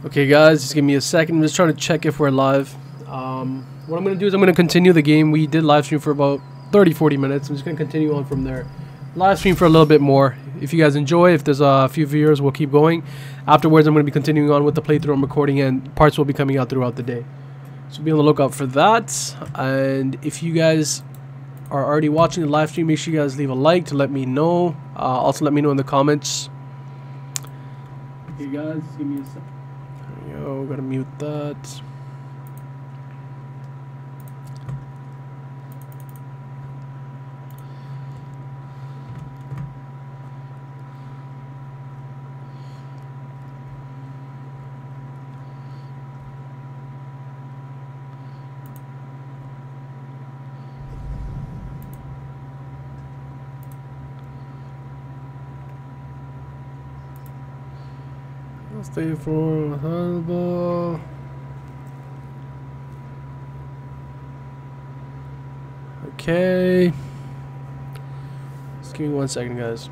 Okay guys, just give me a second. I'm just trying to check if we're live. What I'm going to do is I'm going to continue the game. We did live stream for about 30-40 minutes. I'm just going to continue on from there. Live stream for a little bit more. If you guys enjoy, if there's a few viewers, we'll keep going. Afterwards, I'm going to be continuing on with the playthrough I'm recording, and parts will be coming out throughout the day. So be on the lookout for that. And if you guys are already watching the live stream, make sure you guys leave a like to let me know. Also let me know in the comments. Okay guys, give me a second. There we go, gotta mute that. Stay for handball. Okay. Just give me 1 second, guys.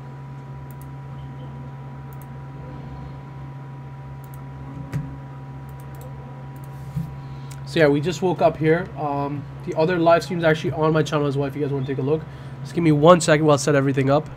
So yeah, we just woke up here. The other live stream is actually on my channel as well. If you guys want to take a look, just give me 1 second while I set everything up.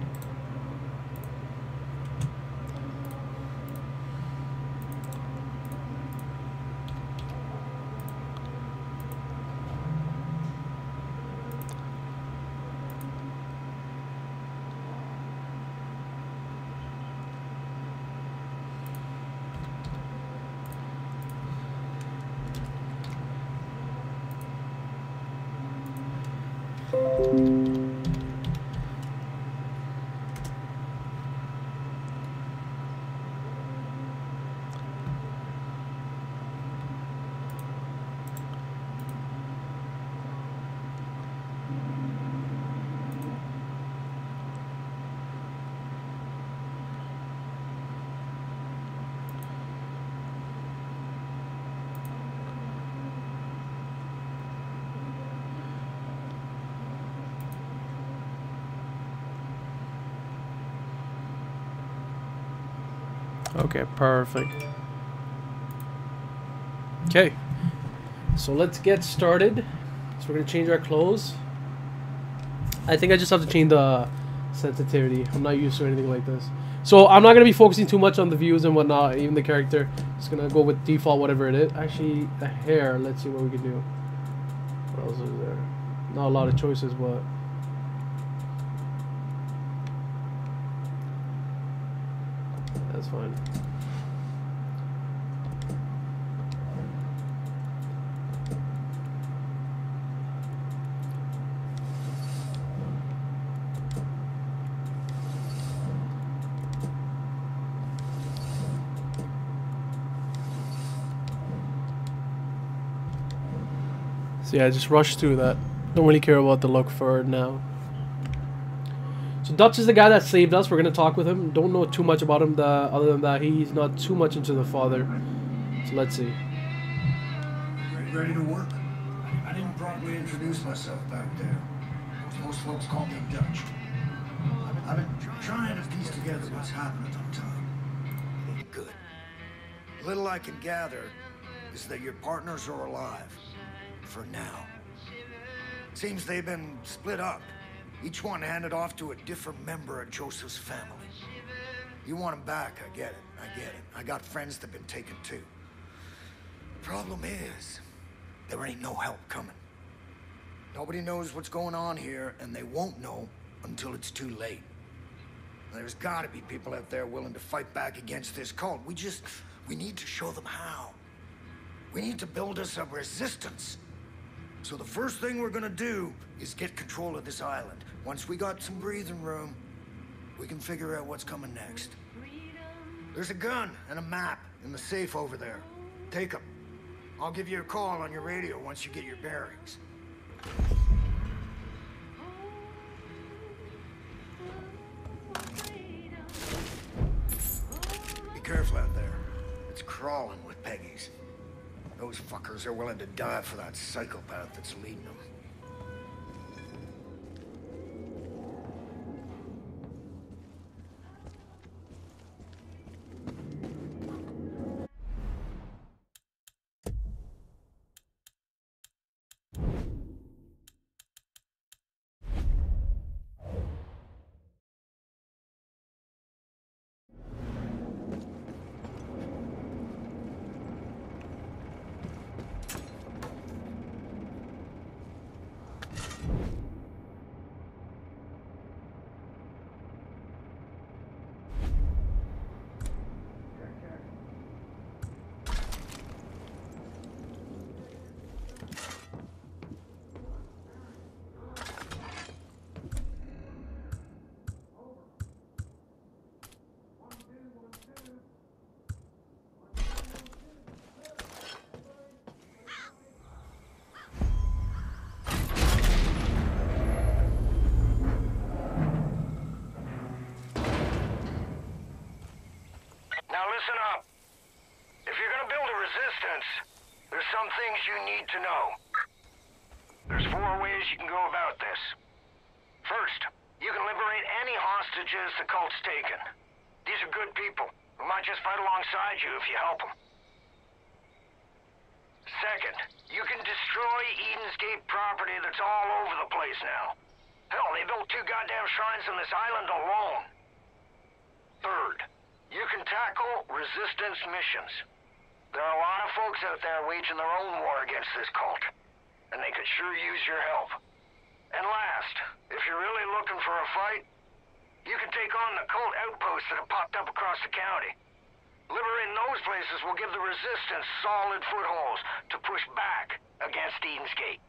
Okay, perfect. Okay, so let's get started. So we're gonna change our clothes. I think I just have to change the sensitivity. I'm not used to anything like this. So I'm not gonna be focusing too much on the views and whatnot, even the character. Just gonna go with default, whatever it is. Actually, the hair. Let's see what we can do. What else is there? Not a lot of choices, but that's fine. So yeah, just rush through that. Don't really care about the look for now. So Dutch is the guy that saved us. We're gonna talk with him. Don't know too much about him other than that he's not too much into the father. So let's see. Ready to work? I didn't properly introduce myself back there. Most folks call me Dutch. I've been trying to piece together what's happened on time. Good. Little I can gather is that your partners are alive. For now. Seems they've been split up. Each one handed off to a different member of Joseph's family. You want them back, I get it. I get it. I got friends that've been taken too. The problem is, there ain't no help coming. Nobody knows what's going on here, and they won't know until it's too late. There's gotta be people out there willing to fight back against this cult. We need to show them how. We need to build us a resistance. So the first thing we're gonna do is get control of this island. Once we got some breathing room, we can figure out what's coming next. There's a gun and a map in the safe over there. Take them. I'll give you a call on your radio once you get your bearings. Be careful out there. It's crawling with Peggies. Those fuckers are willing to die for that psychopath that's leading them. Listen up. If you're gonna build a resistance, there's some things you need to know. There's 4 ways you can go about this. First, you can liberate any hostages the cult's taken. These are good people who might just fight alongside you if you help them. Second, you can destroy Eden's Gate property that's all over the place now. Hell, they built 2 goddamn shrines on this island alone. Third, you can tackle resistance missions. There are a lot of folks out there waging their own war against this cult, and they could sure use your help. And last, if you're really looking for a fight, you can take on the cult outposts that have popped up across the county. Liberating those places will give the resistance solid footholds to push back against Eden's Gate.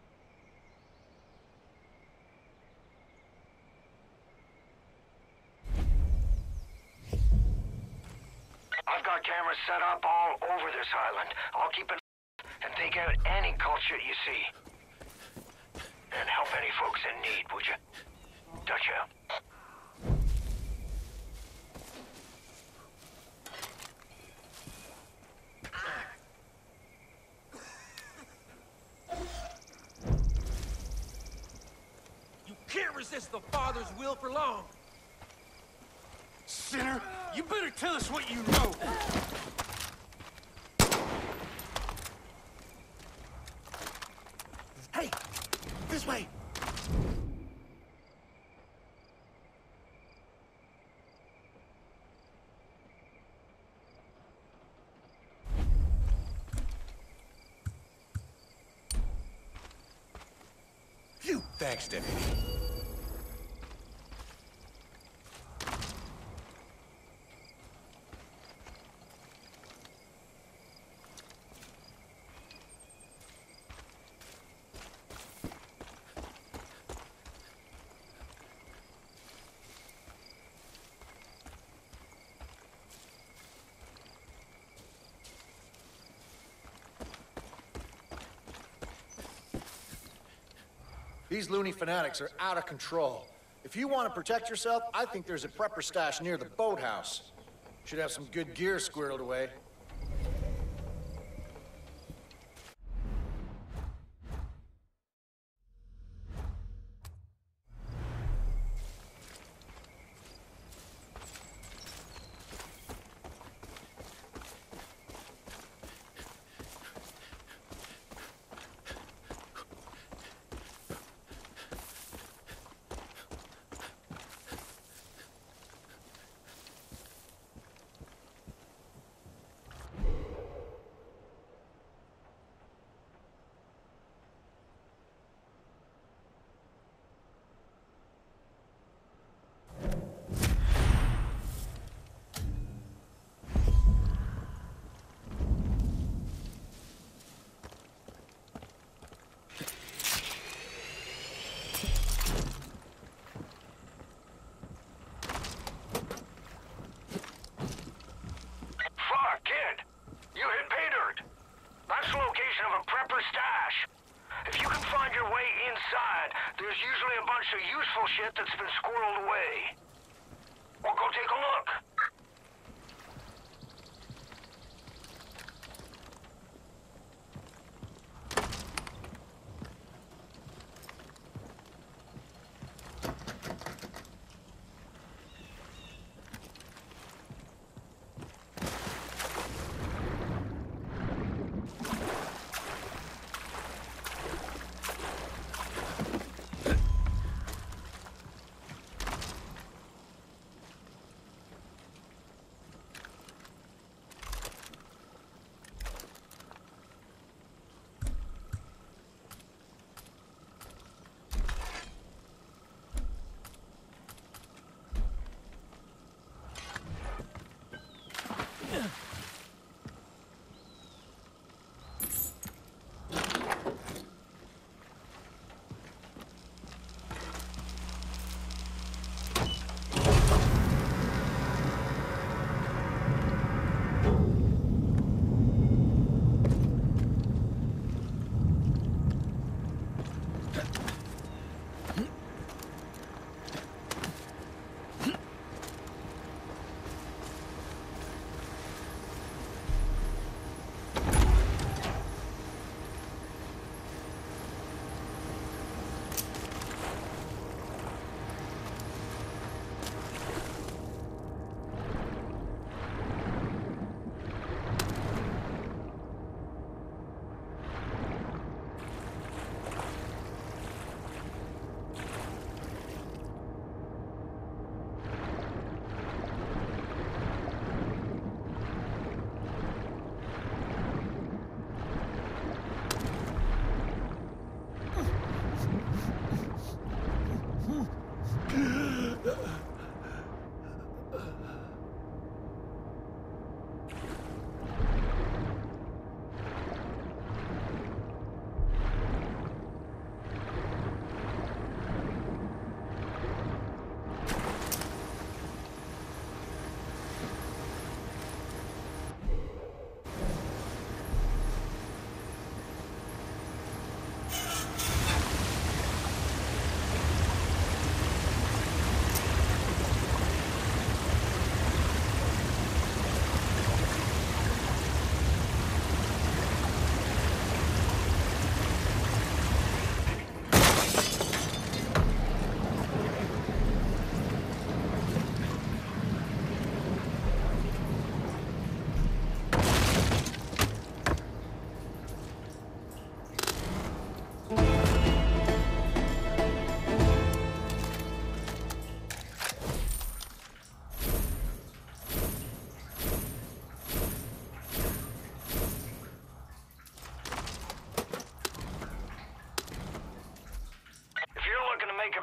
I've got cameras set up all over this island. I'll keep an eye and take out any cult shit you see. And help any folks in need, would you? Dutch out. You can't resist the Father's will for long. Sinner, you better tell us what you know. Hey, this way. Phew, thanks, Deputy. These loony fanatics are out of control. If you want to protect yourself, I think there's a prepper stash near the boathouse. Should have some good gear squirreled away. There's usually a bunch of useful shit that's been squirreled away. We'll go take a look.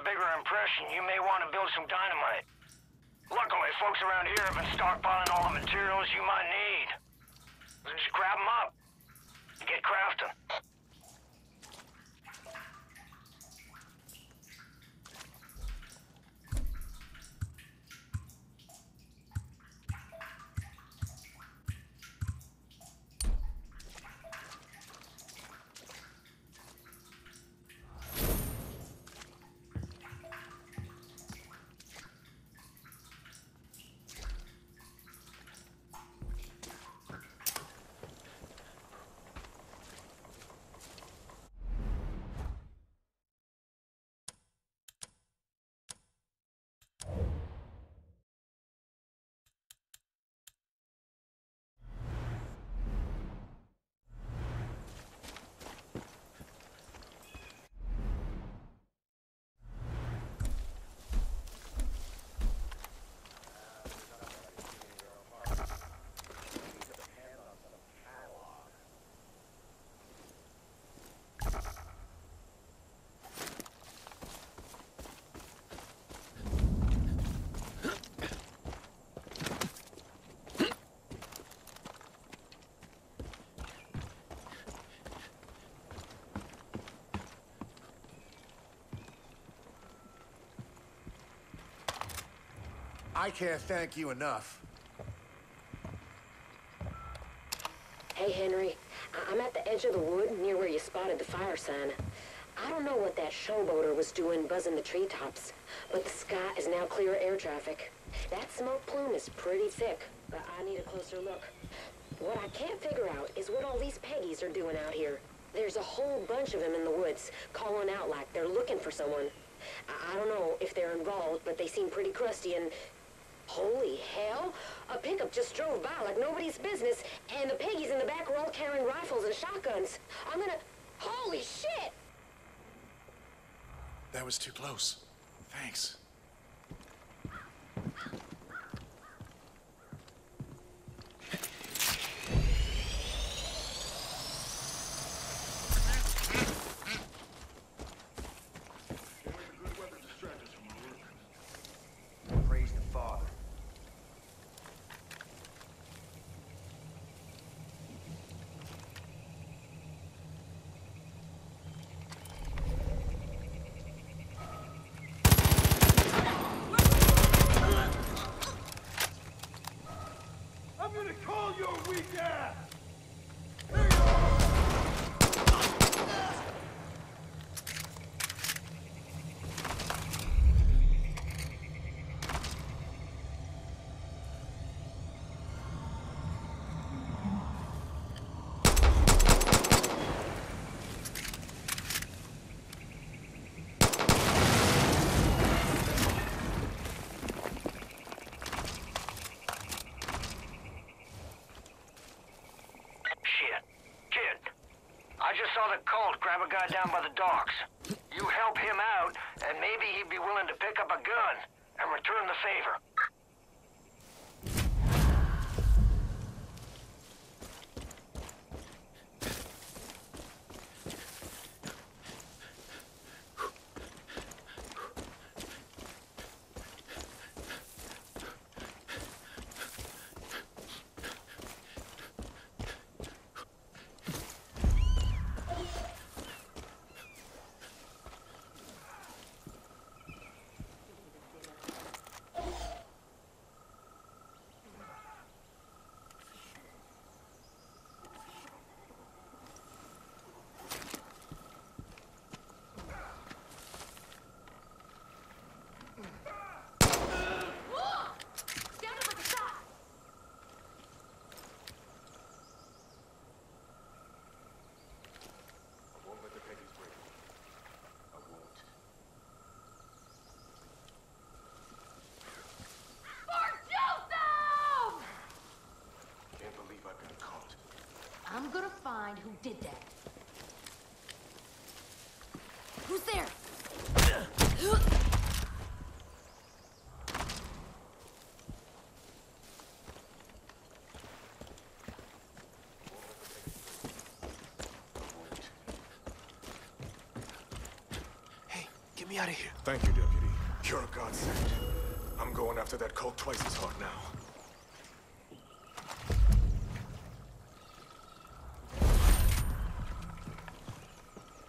bigger impression, you may want to build some dynamite. Luckily, folks around here have been stockpiling all the materials you might need. So just grab them up. Get crafting. I can't thank you enough. Hey, Henry. I'm at the edge of the wood near where you spotted the fire sign. I don't know what that showboater was doing buzzing the treetops, but the sky is now clear of air traffic. That smoke plume is pretty thick, but I need a closer look. What I can't figure out is what all these Peggies are doing out here. There's a whole bunch of them in the woods, calling out like they're looking for someone. I don't know if they're involved, but they seem pretty crusty and... Holy hell! A pickup just drove by like nobody's business, and the Peggies in the back were all carrying rifles and shotguns. I'm gonna... Holy shit! That was too close. Thanks. Praise the Father. I'm gonna call your weak ass! I just saw the cult grab a guy down by the docks. You help him out, and maybe he'd be willing to pick up a gun and return the favor. I'm gonna find who did that. Who's there? Hey, give Get me out of here. Thank you, Deputy. You're a godsend. I'm going after that cult twice as hard now.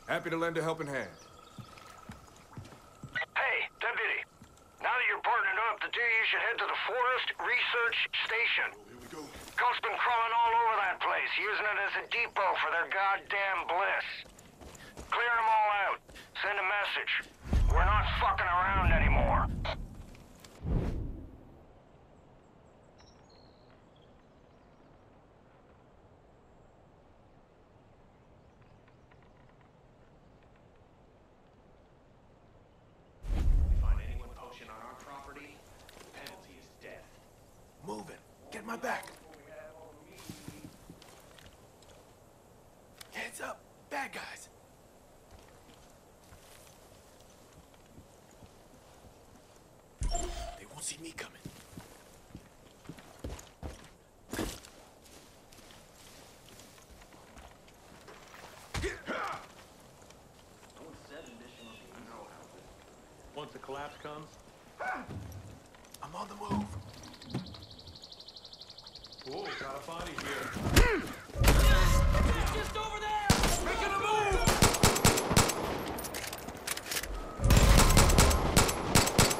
Happy to lend a helping hand. Hey, Deputy. Now that you're partnered up, the two of you should head to the Forest Research Station. Oh, here we go. Cult's been crawling all over that place, using it as a depot for their goddamn bliss. Clear them all out. Send a message. We're not fucking around anymore. Moving. Get my back. Heads up. Bad guys. They won't see me coming. Once the collapse comes, I'm on the move. oh, got a body here. It's just over there! Making a move!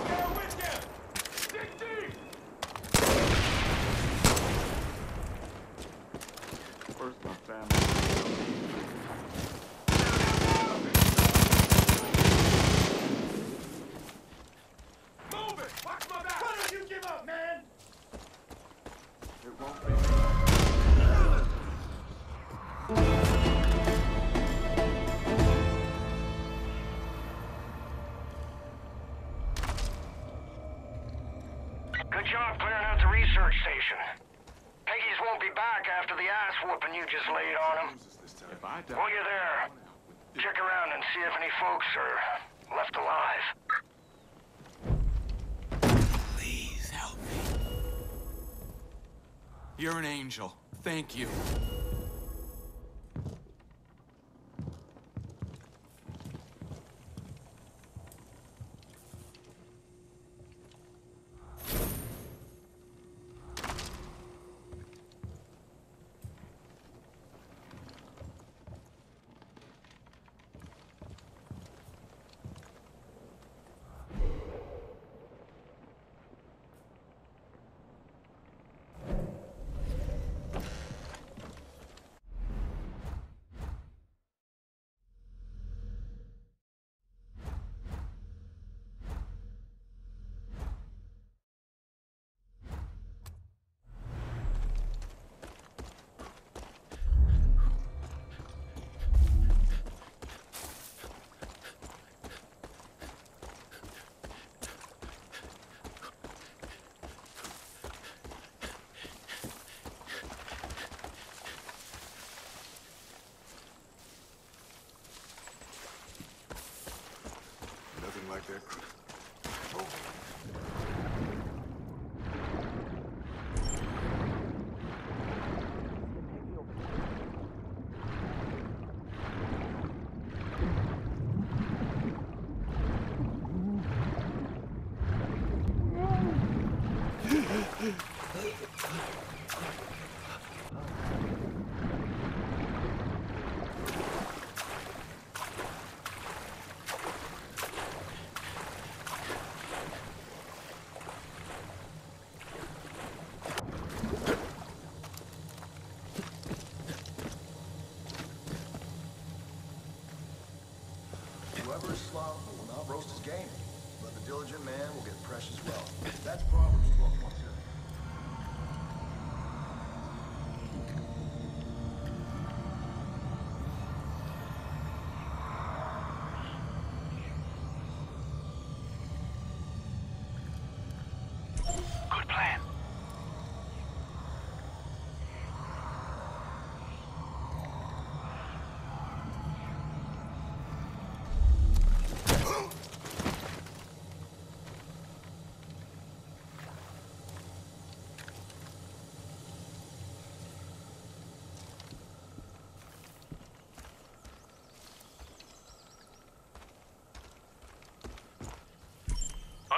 They're with you! Dig deep! Where's my family? Move it! Watch my back! Why don't you give up, man? It won't be. Good job clearing out the research station. Peggy's won't be back after the ass whooping you just laid on him. If I die, While you're there, check around and see if any folks are left alive. Please help me. You're an angel. Thank you. Nothing like that crew. Whoever is slothful will not roast his game, but the diligent man will get precious wealth. That's Proverbs 12:1. Good plan.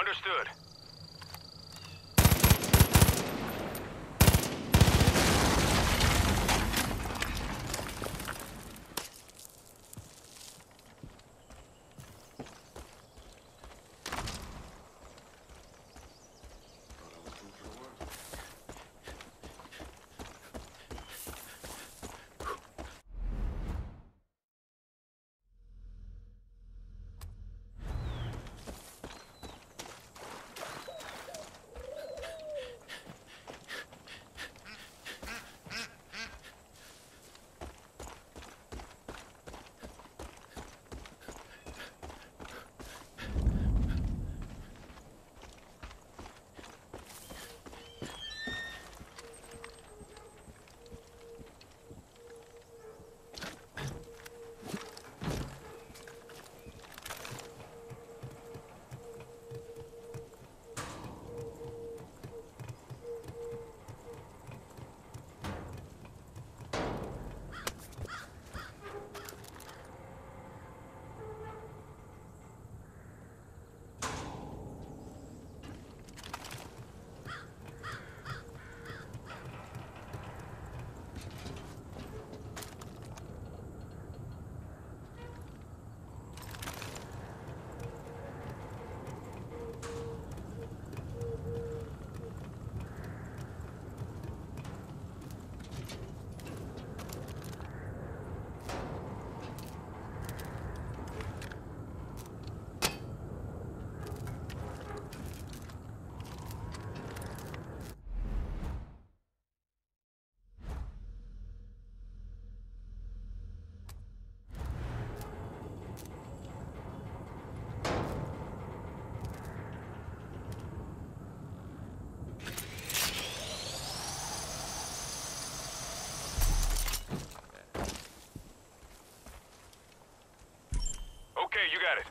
Understood. Okay, you got it.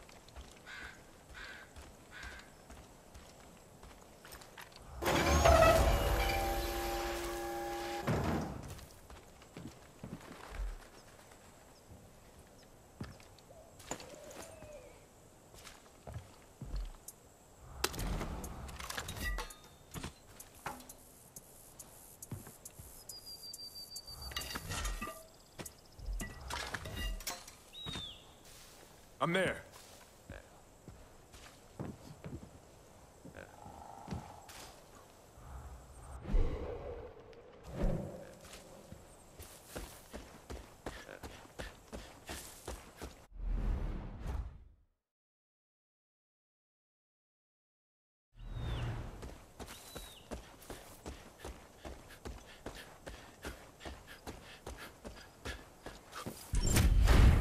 I'm there.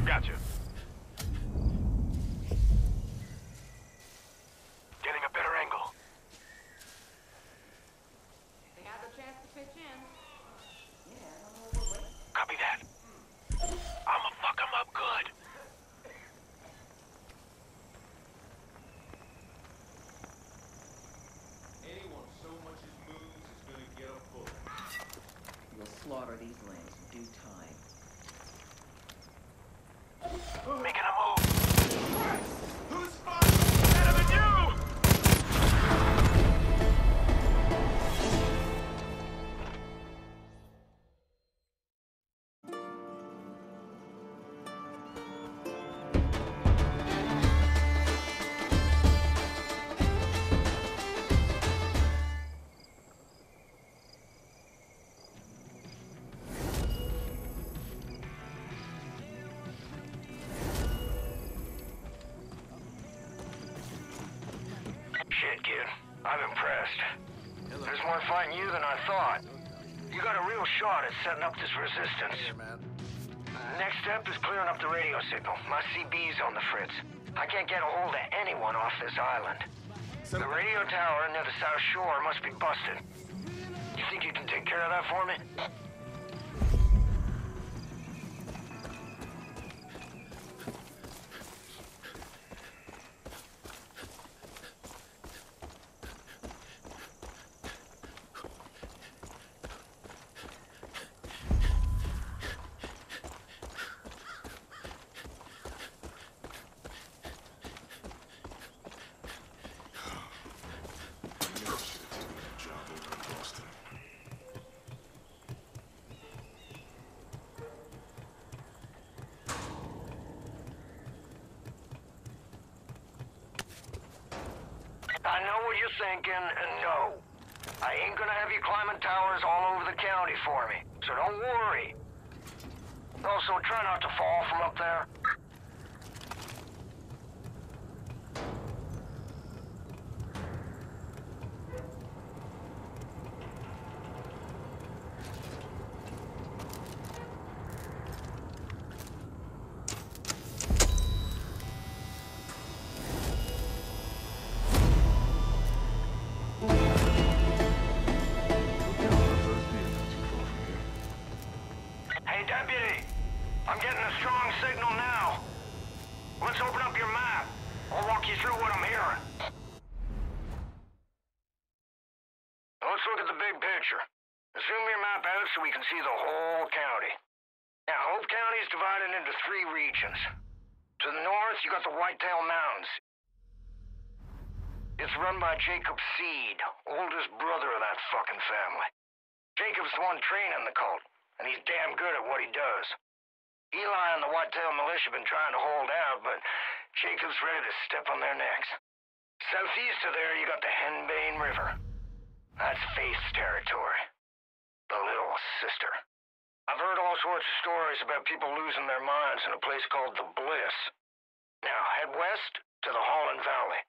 Gotcha. Getting a better angle. They have the chance to pitch in. Copy that. I'ma fuck him up good. Anyone so much as moves is gonna get a bullet. We'll slaughter these lambs in due time. Making a move. Who's fucking better than you? Shit, kid. I'm impressed. There's more fighting you than I thought. You got a real shot at setting up this resistance. Here, man. Next step is clearing up the radio signal. My CB's on the fritz. I can't get a hold of anyone off this island. The radio tower near the South Shore must be busted. You think you can take care of that for me? you're thinking, and no. I ain't gonna have you climbing towers all over the county for me, so don't worry. Also, try not to fall from up there. Hey, Deputy! I'm getting a strong signal now. Let's open up your map. I'll walk you through what I'm hearing. Let's look at the big picture. Zoom your map out so we can see the whole county. Now, Hope County is divided into 3 regions. To the north, you got the Whitetail Mountains. It's run by Jacob Seed, oldest brother of that fucking family. Jacob's the one training the cult, and he's damn good at what he does. Eli and the Whitetail Militia have been trying to hold out, but Jacob's ready to step on their necks. Southeast of there, you got the Henbane River. That's Faith's territory. The little sister. I've heard all sorts of stories about people losing their minds in a place called the Bliss. Now, head west to the Holland Valley.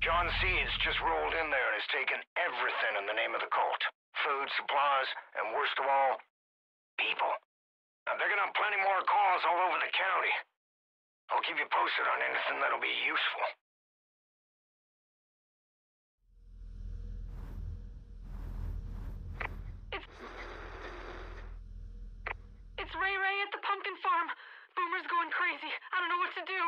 John Seeds just rolled in there and has taken everything in the name of the cult. Food, supplies, and worst of all, people. Now, they're gonna have plenty more calls all over the county. I'll keep you posted on anything that'll be useful. It's Ray Ray at the pumpkin farm. Boomer's going crazy. I don't know what to do.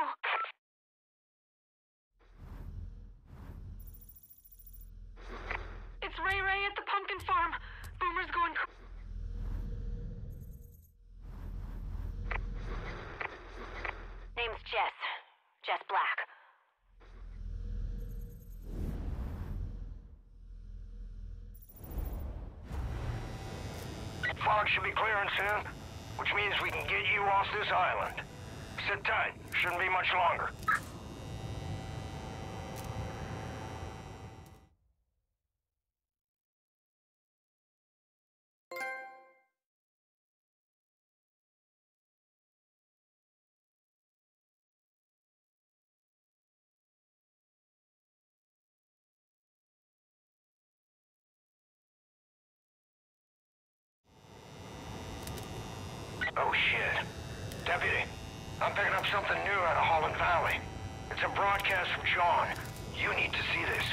It's Ray Ray at the pumpkin farm. Boomer's going Name's Jess. Jess Black. Fog should be clearing soon, which means we can get you off this island. Sit tight. Shouldn't be much longer. Oh shit. Deputy, I'm picking up something new out of Holland Valley. It's a broadcast from John. You need to see this.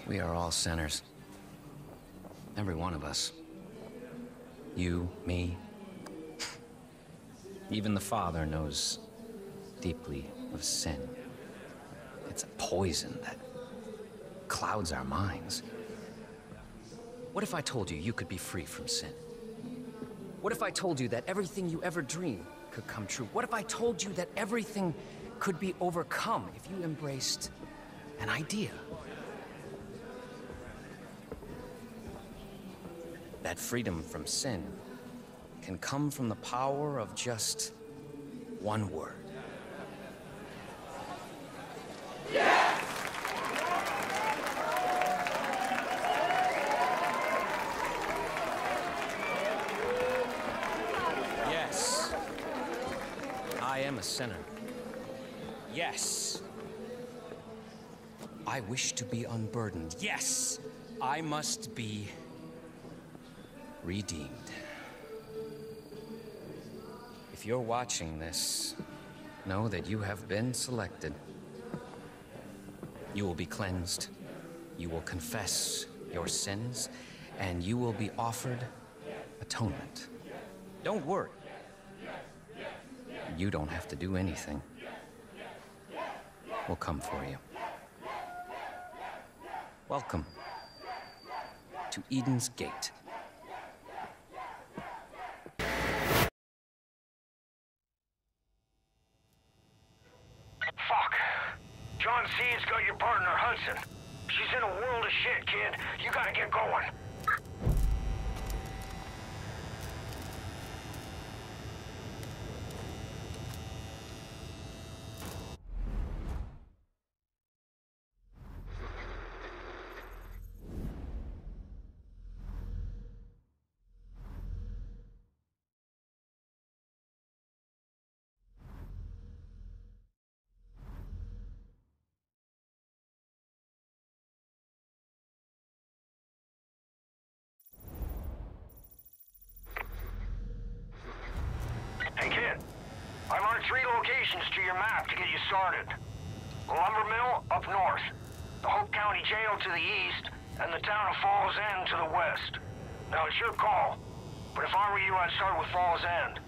We are all sinners. Every one of us. You, me. Even the Father knows deeply of sin. It's a poison that clouds our minds. What if I told you you could be free from sin? What if I told you that everything you ever dreamed could come true? What if I told you that everything could be overcome if you embraced an idea? That freedom from sin can come from the power of just one word. Yes, I am a sinner. Yes, I wish to be unburdened. Yes, I must be redeemed. If you're watching this, know that you have been selected. You will be cleansed, you will confess your sins, and you will be offered atonement. Don't worry. You don't have to do anything. We'll come for you. Welcome to Eden's Gate. Fuck. John C's got your partner, Hudson. She's in a world of shit, kid. You gotta get going. locations to your map to get you started. The lumber mill up north, the Hope County Jail to the east, and the town of Falls End to the west. Now it's your call, but if I were you, I'd start with Falls End.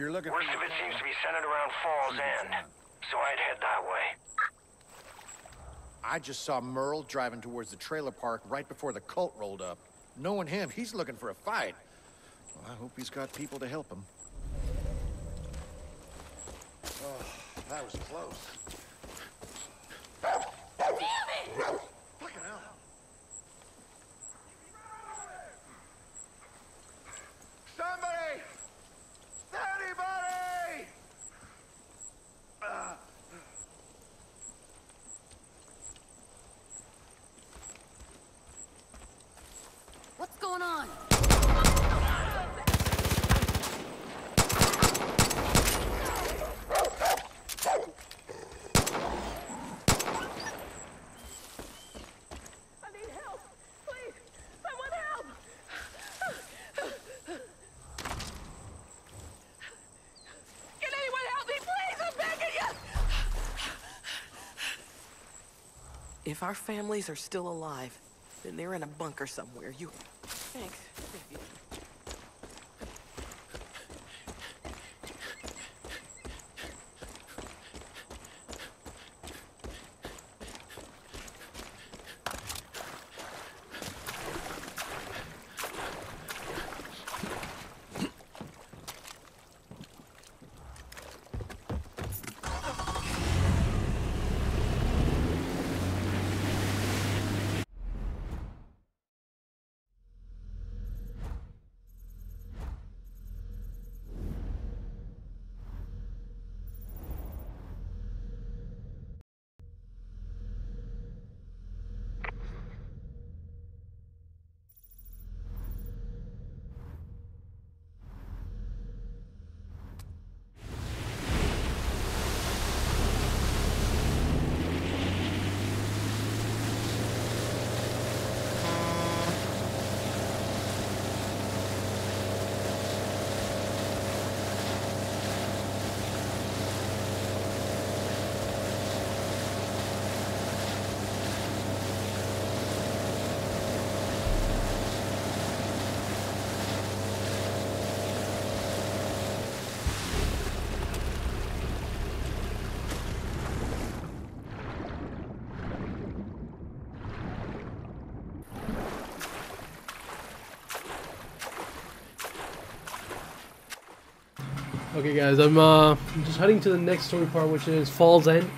Looking Worst of it seems to be centered around Falls End, so I'd head that way. I just saw Merle driving towards the trailer park right before the cult rolled up. Knowing him, he's looking for a fight. Well, I hope he's got people to help him. Oh, that was close. Damn it! Fucking hell. Somebody! Anybody! What's going on? If our families are still alive, then they're in a bunker somewhere. Thanks. Okay guys, I'm just heading to the next story part, which is Falls End.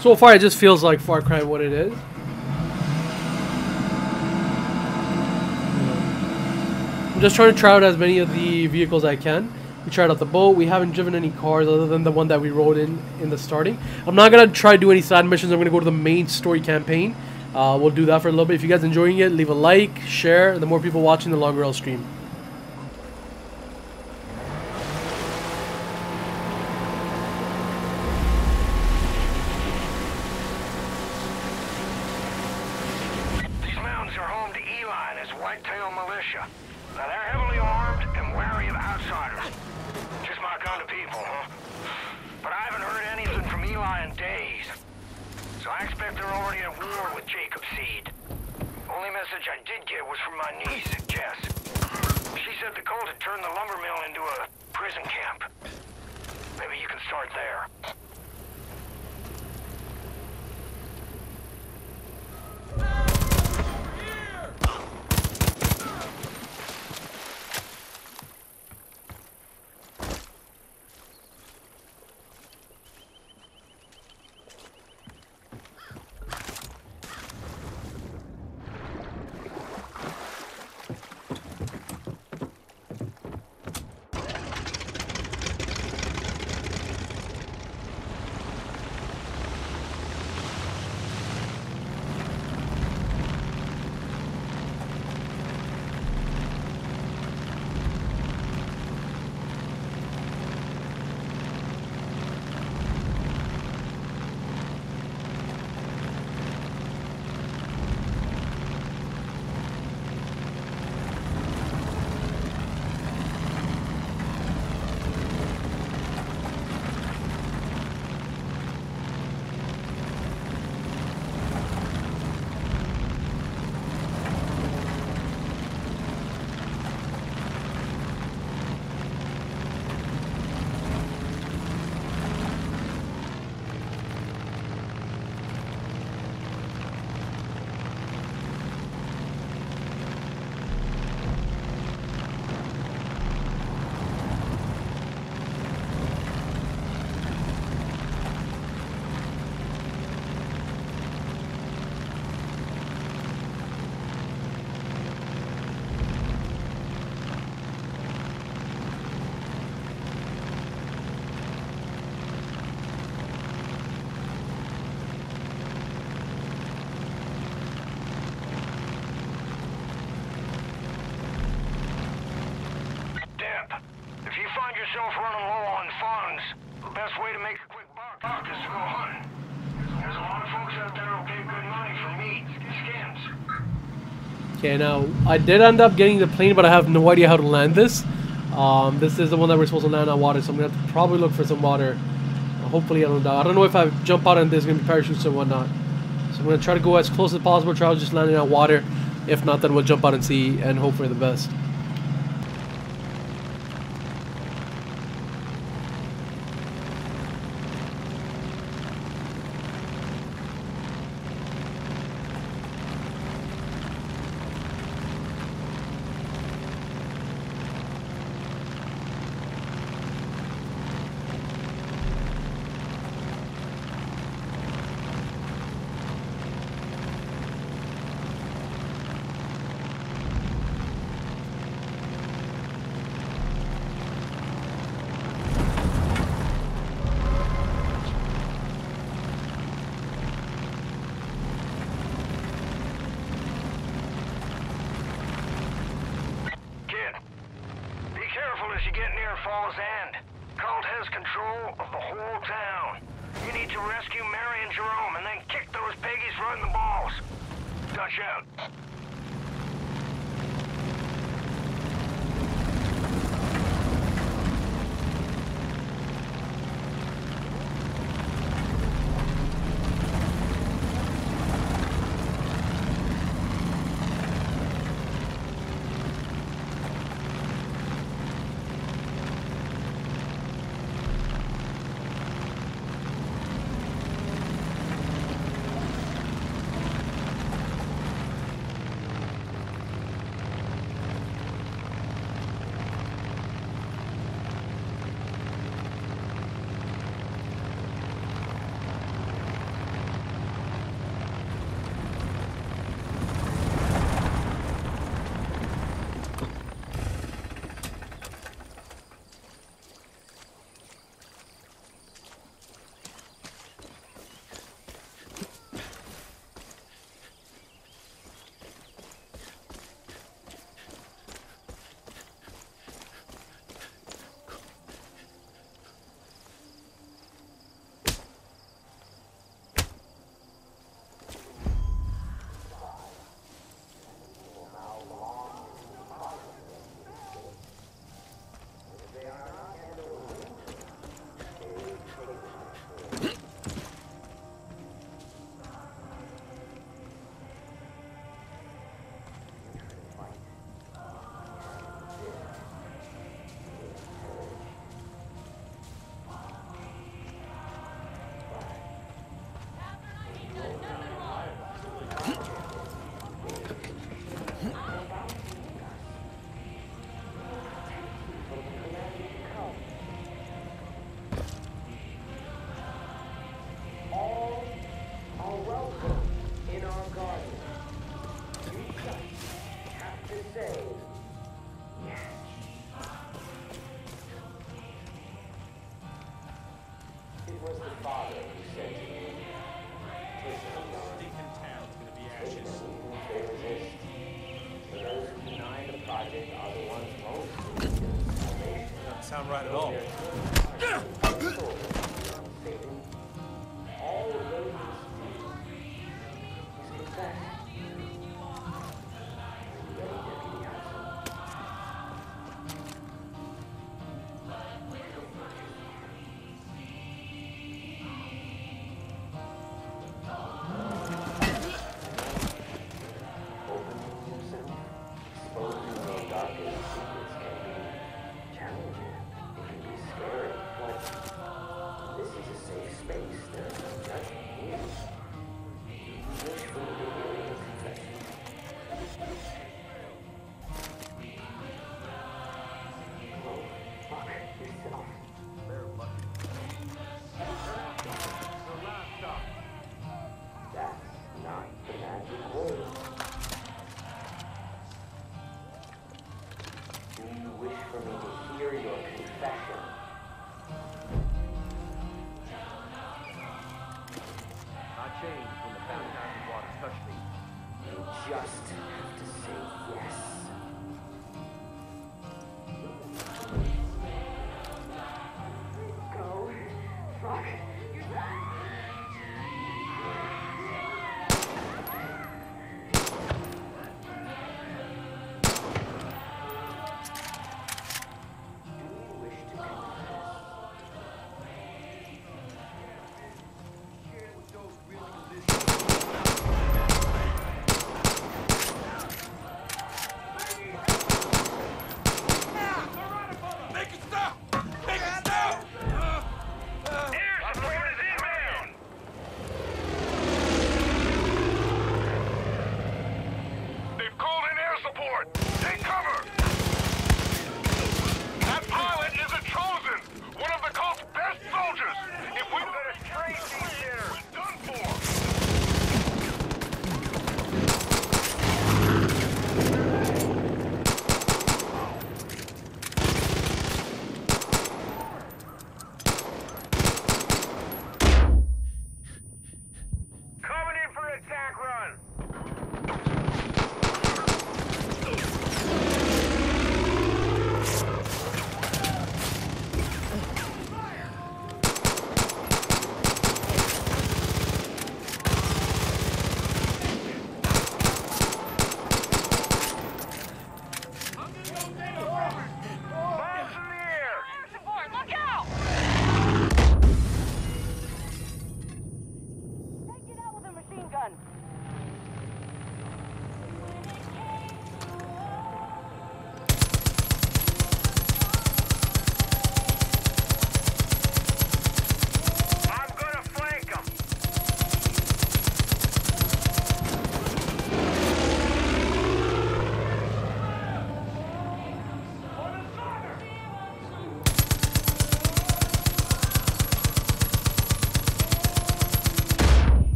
So far it just feels like Far Cry what it is. I'm just trying to try out as many of the vehicles I can. We tried out the boat. We haven't driven any cars other than the one that we rode in the starting. I'm not going to try to do any side missions. I'm going to go to the main story campaign. We'll do that for a little bit. If you guys are enjoying it, leave a like, share. The more people watching, the longer I'll stream. I expect they're already at war with Jacob Seed. Only message I did get was from my niece, Jess. She said the cult had turned the lumber mill into a prison camp. Maybe you can start there. Yourself running low on funds, the best way to make a quick buck is to go hunting. There's a lot of folks out there who'll pay good money for meat, skins. Okay, now I did end up getting the plane, but I have no idea how to land this. This is the one that we're supposed to land on water, so I'm gonna have to probably look for some water. Hopefully I don't die. I don't know if I jump out and there's gonna be parachutes or whatnot. So I'm gonna try to go as close as possible, try to just landing on water. If not, then we'll jump out and see and hope for the best. As you get near Falls End, cult has control of the whole town. You need to rescue Mary and Jerome and then kick those piggies right in the balls. Dutch out. father who said to me, stinking town's gonna be ashes. They resist. For those who deny the project are the ones most in salvation. Doesn't sound right at all. All of those who is confess.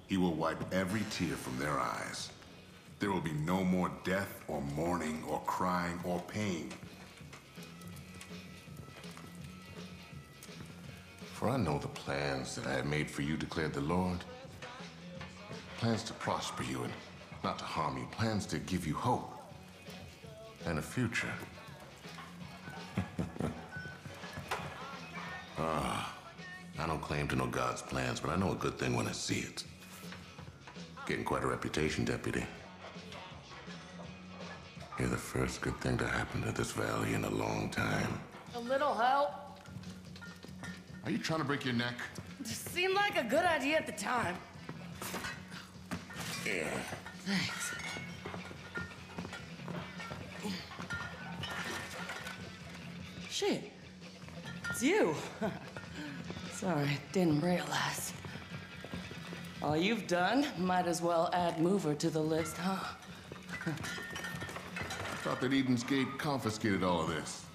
He will wipe every tear from their eyes. There will be no more death or mourning or crying or pain. For I know the plans that I have made for you, declared the Lord. Plans to prosper you and not to harm you. Plans to give you hope and a future. I don't claim to know God's plans, but I know a good thing when I see it. Getting quite a reputation, Deputy. You're the first good thing to happen to this valley in a long time. A little help. Are you trying to break your neck? Just seemed like a good idea at the time. Yeah. Thanks. Shit. It's you. Sorry, didn't realize. All you've done, might as well add mover to the list, huh? Thought that Eden's Gate confiscated all of this.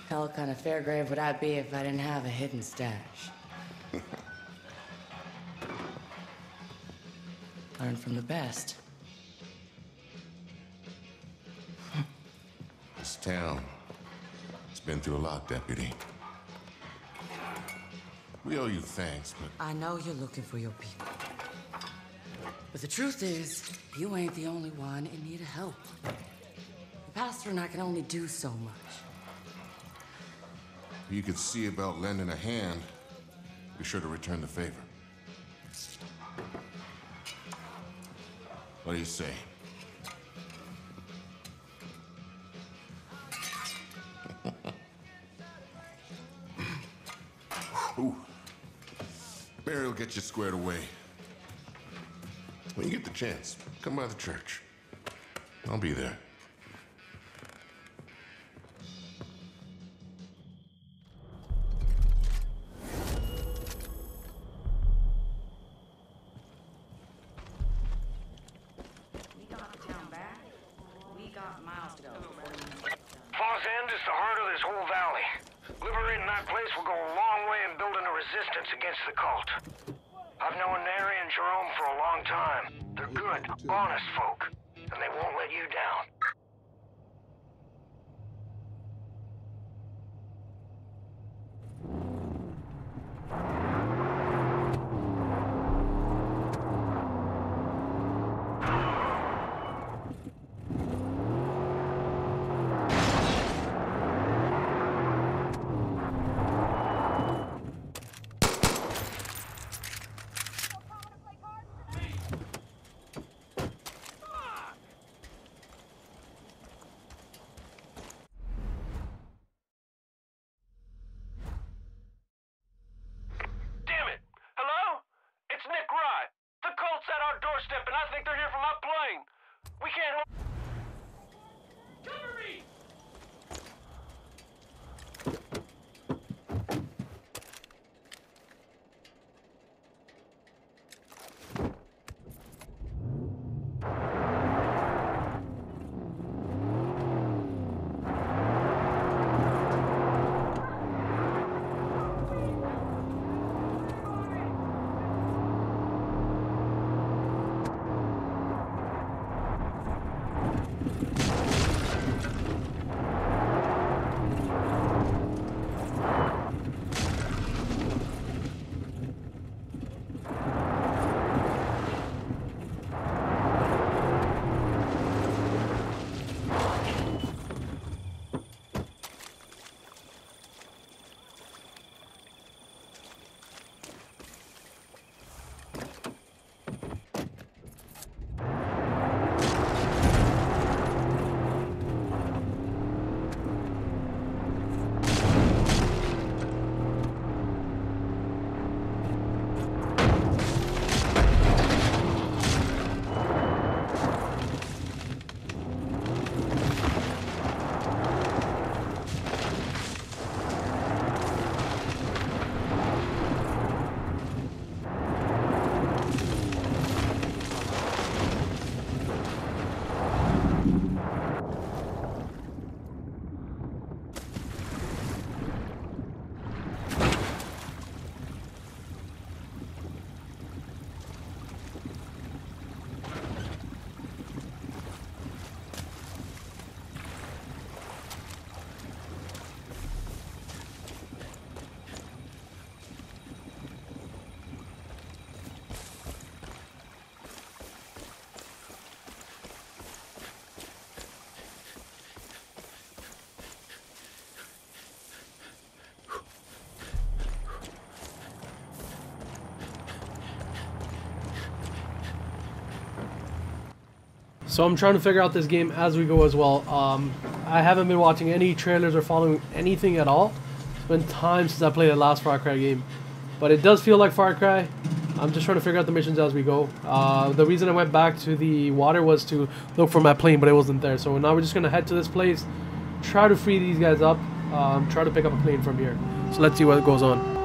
Hell kind of fair grave would I be if I didn't have a hidden stash? Learn from the best. This town, it's been through a lot, Deputy. We owe you thanks, but... I know you're looking for your people. But the truth is, you ain't the only one in need of help. The pastor and I can only do so much. If you could see about lending a hand, be sure to return the favor. What do you say? Ooh. Barry will get you squared away. When you get the chance, come by the church. I'll be there. Falls End is the heart of this whole valley. Liberating that place will go a long way in building a resistance against the cult. I've known Neri and Jerome for a long time. They're good, honest folk, and they won't let you down. doorstep, and I think they're here for my plane. We can't... Cover me! So I'm trying to figure out this game as we go as well. I haven't been watching any trailers or following anything at all. It's been time since I played the last Far Cry game. But it does feel like Far Cry. I'm just trying to figure out the missions as we go. The reason I went back to the water was to look for my plane, but it wasn't there. So now we're just going to head to this place, try to free these guys up, try to pick up a plane from here. So let's see what goes on.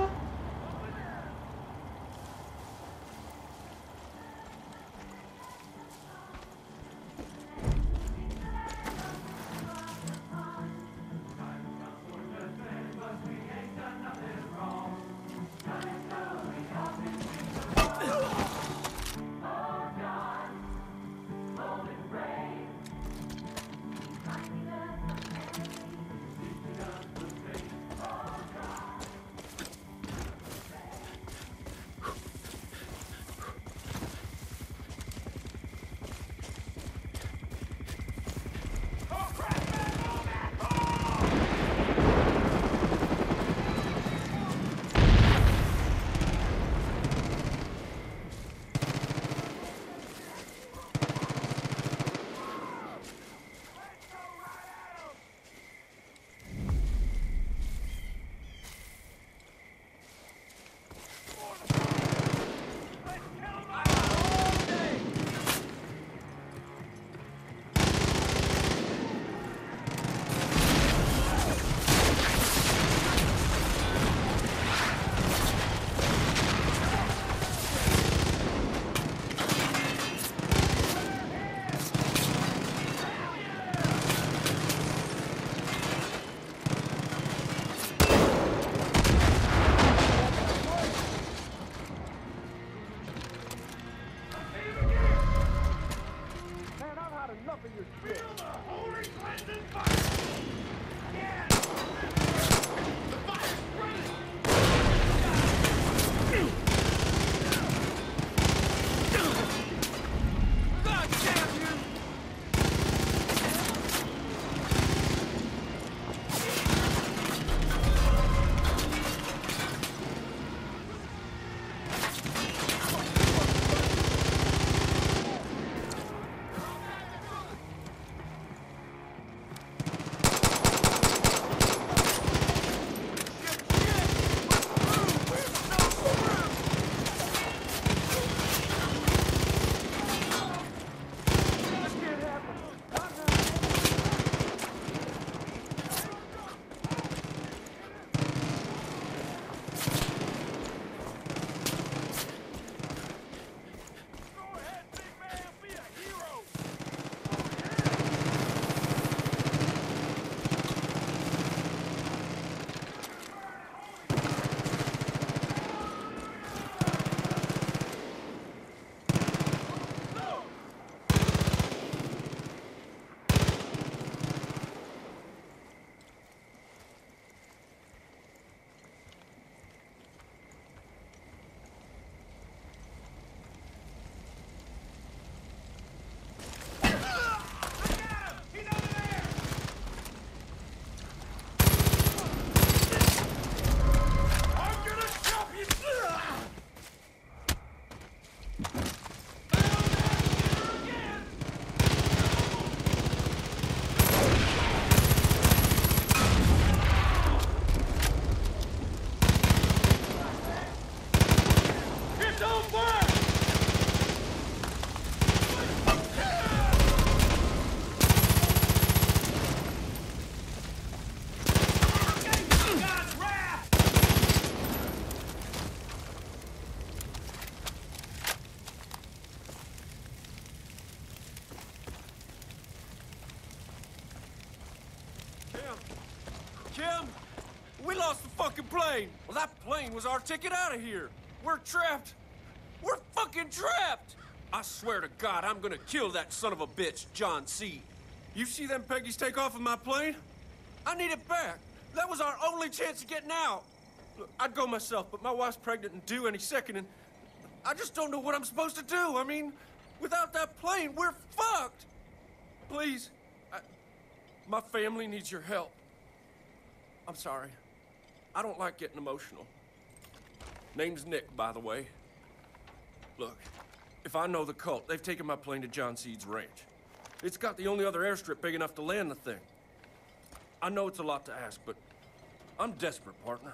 Kim, we lost the fucking plane. Well, that plane was our ticket out of here. We're trapped. We're fucking trapped. I swear to God, I'm gonna kill that son of a bitch, John C. You see them Peggies take off with my plane? I need it back. That was our only chance of getting out. Look, I'd go myself, but my wife's pregnant and due any second, and I just don't know what I'm supposed to do. I mean, without that plane, we're fucked. Please, my family needs your help. I'm sorry. I don't like getting emotional. Name's Nick, by the way. Look, if I know the cult, they've taken my plane to John Seed's ranch. It's got the only other airstrip big enough to land the thing. I know it's a lot to ask, but I'm desperate, partner.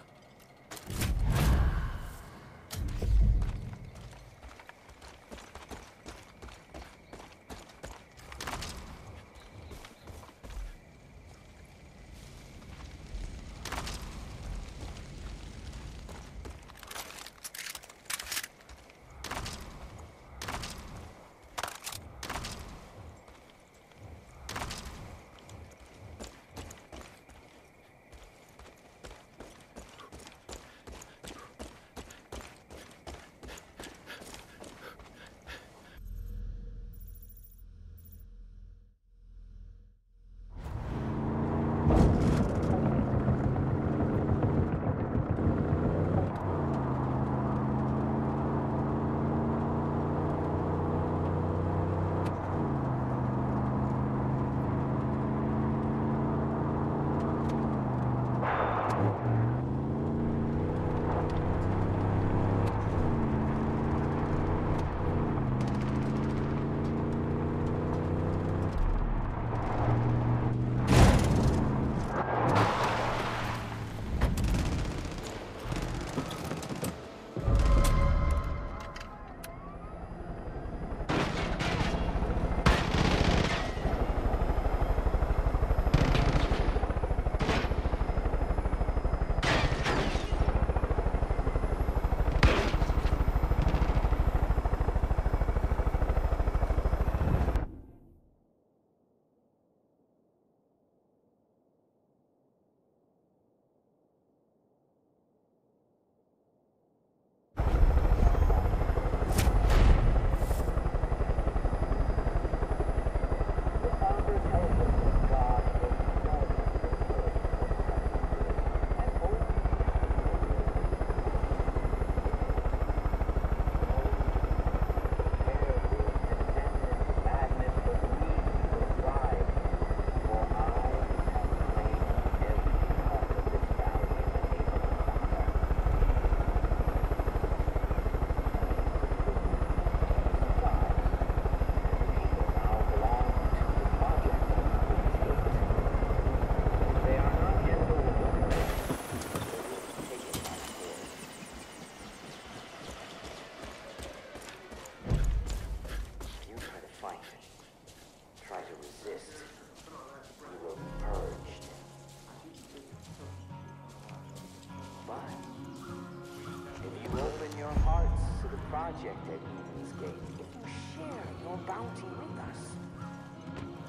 Project at Eden's Gate, if you share your bounty with us,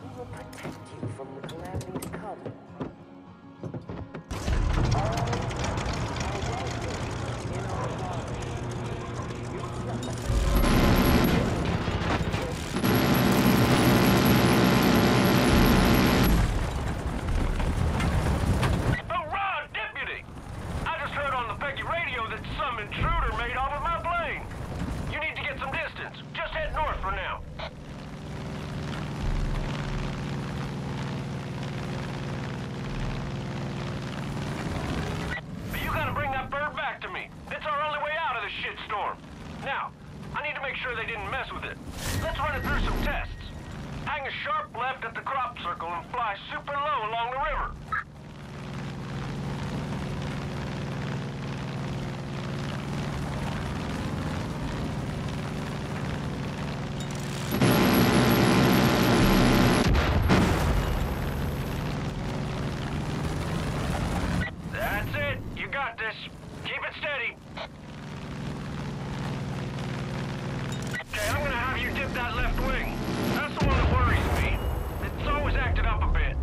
we will protect you from the calamity to come. All are welcome in our lodge. Hurrah, deputy! I just heard on the Peggy radio that some intruder made off of my plane. You need to get some distance. Just head north for now. But you gotta bring that bird back to me. It's our only way out of this shitstorm. Now, I need to make sure they didn't mess with it. Let's run it through some tests. Hang a sharp left at the crop circle and fly super low along the river. That's it. You got this. Keep it steady. Okay, I'm gonna have you dip that left wing. That's the one that worries me. It's always acted up a bit.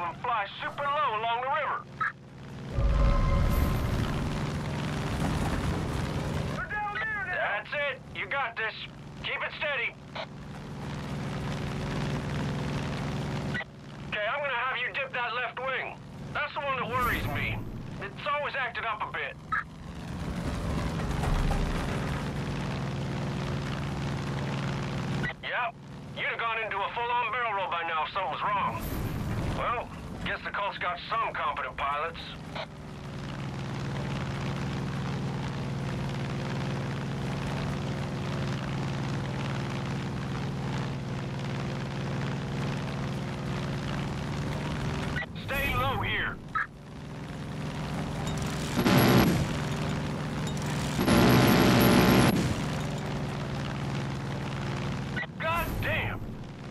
and fly super low along the river. They're down there now! That's it. You got this. Keep it steady. Okay, I'm gonna have you dip that left wing. That's the one that worries me. It's always acted up a bit. Yep. You'd have gone into a full-on barrel roll by now if something was wrong. Well, guess the cult's got some competent pilots. Stay low here. God damn!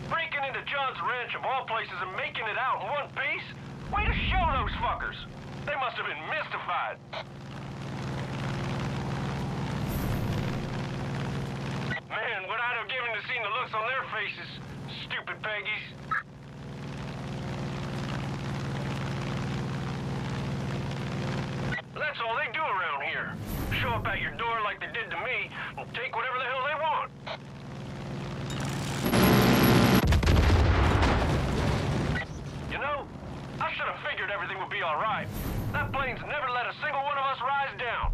Breaking into John's ranch of all places and making it out in one piece? Way to show those fuckers! They must have been mystified. Man, what I'd have given to see the looks on their faces. Stupid Peggies. That's all they do around here. Show up at your door like they did to me and take whatever the hell they want. You know, I should have figured everything would be all right. That plane's never let a single one of us rise down.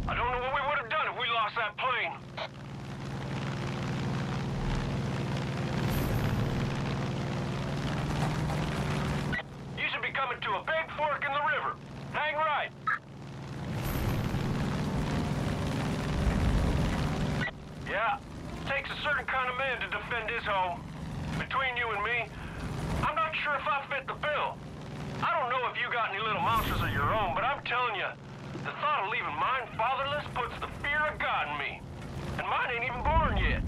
I don't know what we would have done if we lost that plane. You should be coming to a big fork in the river. Hang right. Yeah, takes a certain kind of man to defend his home. Between you and me, I'm not sure if I fit the bill. I don't know if you got any little monsters of your own, but I'm telling you, the thought of leaving mine fatherless puts the fear of God in me. And mine ain't even born yet.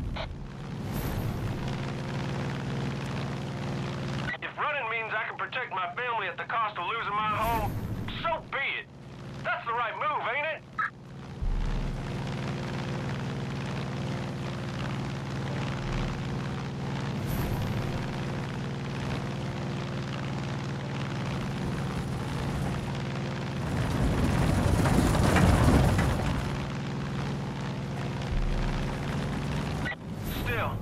If running means I can protect my family at the cost of losing my home, so be it. That's the right move, ain't it? Still,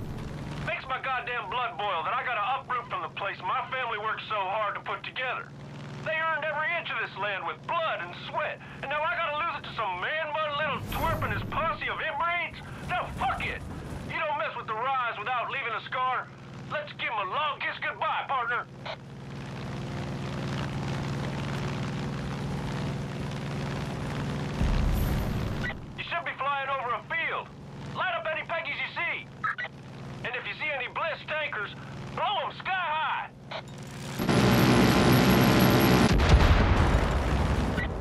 makes my goddamn blood boil that I gotta uproot from the place my family worked so hard to put together. They earned every inch of this land with blood and sweat, and now I gotta lose it to some man-bun little twerp and his posse of inmates? No, fuck it! You don't mess with the rise without leaving a scar. Let's give him a long kiss goodbye, partner. You should be flying over a field. Light up any Peggies you see. And if you see any Bliss tankers, blow them sky high.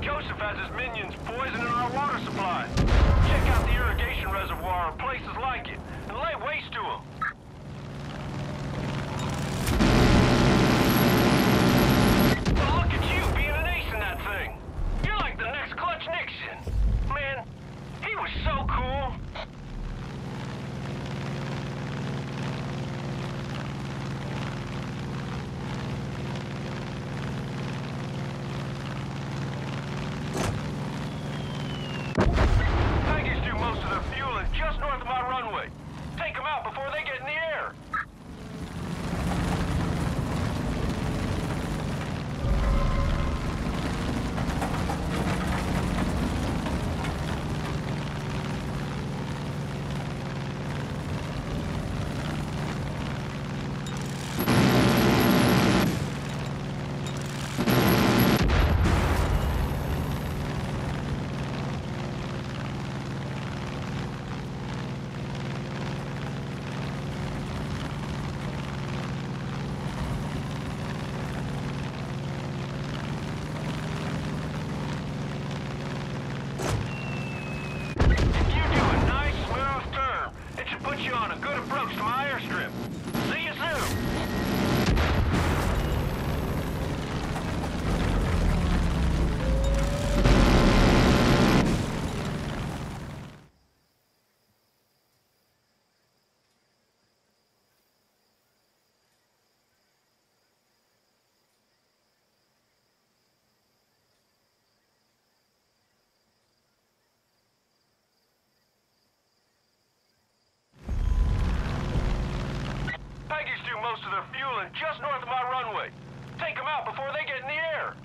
Joseph has his minions poisoning our water supply. Check out the irrigation reservoir or places like it, and lay waste to them. most of their fueling just north of my runway. Take them out before they get in the air.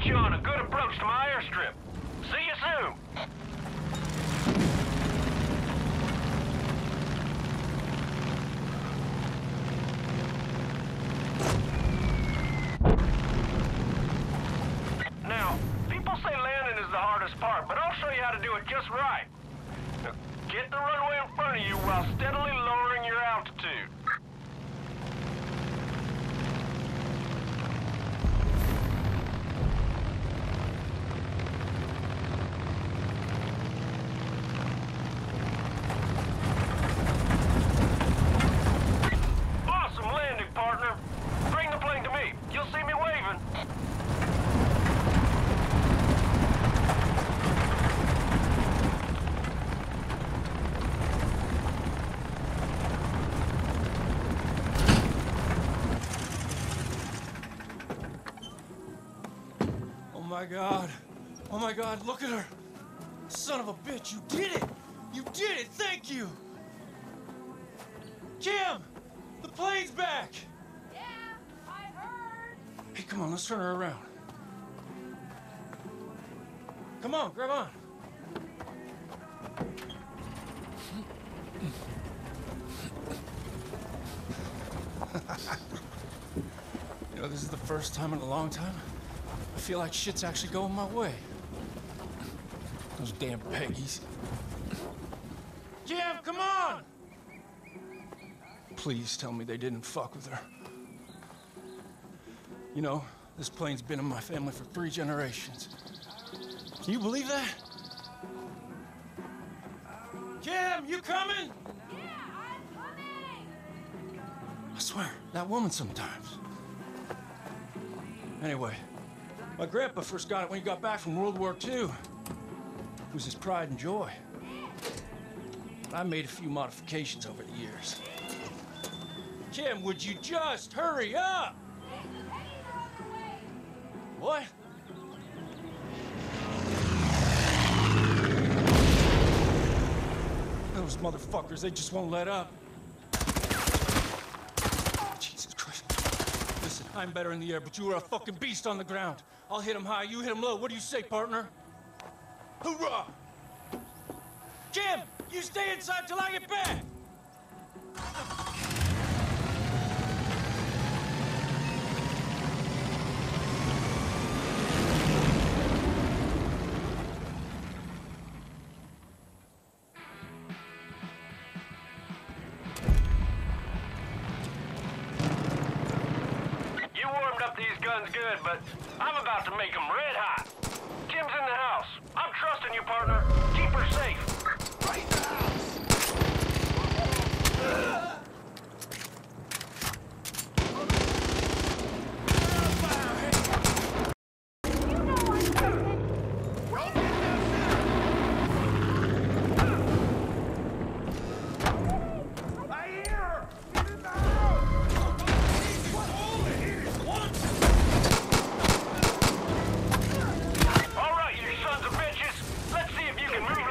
You on a good approach to my airstrip. See you soon. Now, people say landing is the hardest part, but I'll show you how to do it just right. Now, get the runway in front of you while steadily lowering your altitude. Oh my God, look at her. Son of a bitch, you did it! You did it, thank you! Kim! The plane's back! Yeah, I heard! Hey, come on, let's turn her around. Come on, grab on. You know, this is the first time in a long time I feel like shit's actually going my way. Those damn Peggies. Jim, come on! Please tell me they didn't fuck with her. You know, this plane's been in my family for 3 generations. Can you believe that? Jim, you coming? Yeah, I'm coming! I swear, that woman sometimes. Anyway, my grandpa first got it when he got back from World War II. It was his pride and joy. I made a few modifications over the years. Kim, would you just hurry up? What? Those motherfuckers, they just won't let up. Jesus Christ. Listen, I'm better in the air, but you are a fucking beast on the ground. I'll hit him high, you hit him low. What do you say, partner? Hoorah! Jim, you stay inside till I get back! You warmed up these guns good, but I'm about to make them red hot. Kim's in the house. I'm trusting you, partner. Keep her safe. Right in the house. All right, you sons of bitches. Let's see if you can move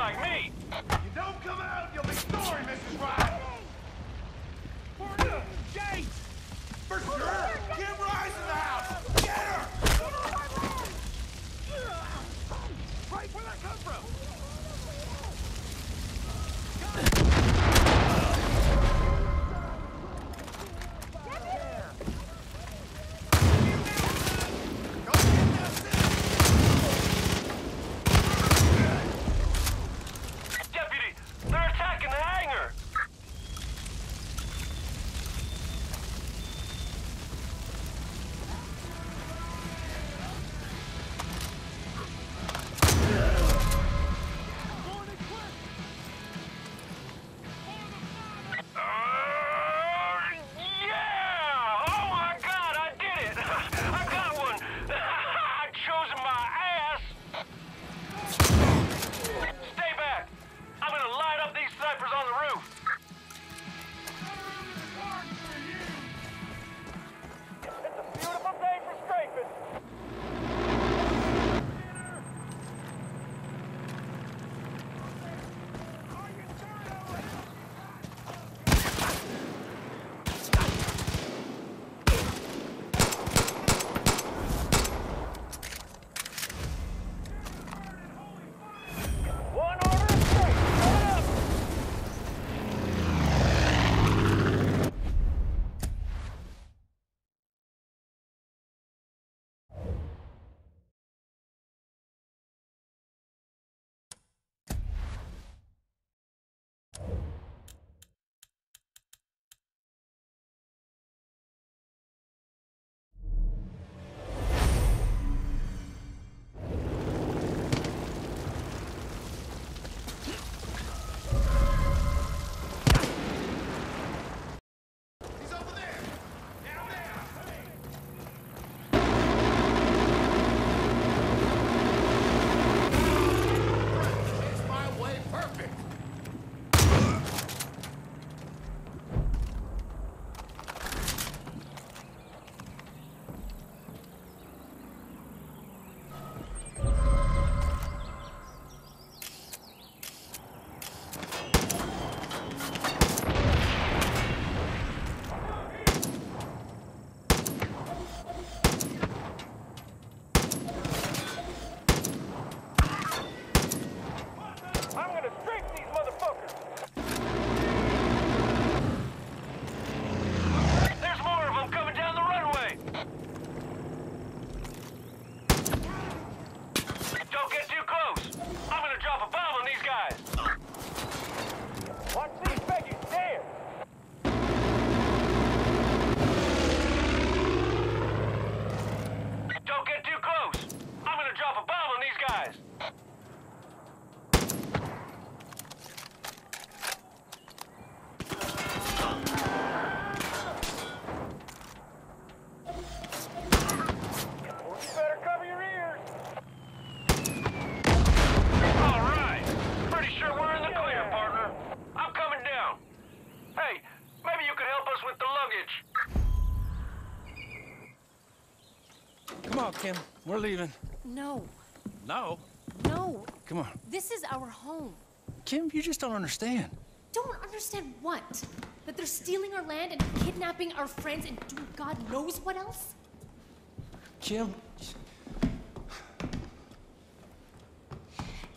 on, Kim. We're leaving. No. No? No. Come on. This is our home. Kim, you just don't understand. Don't understand what? That they're stealing our land and kidnapping our friends and doing God knows what else? Kim.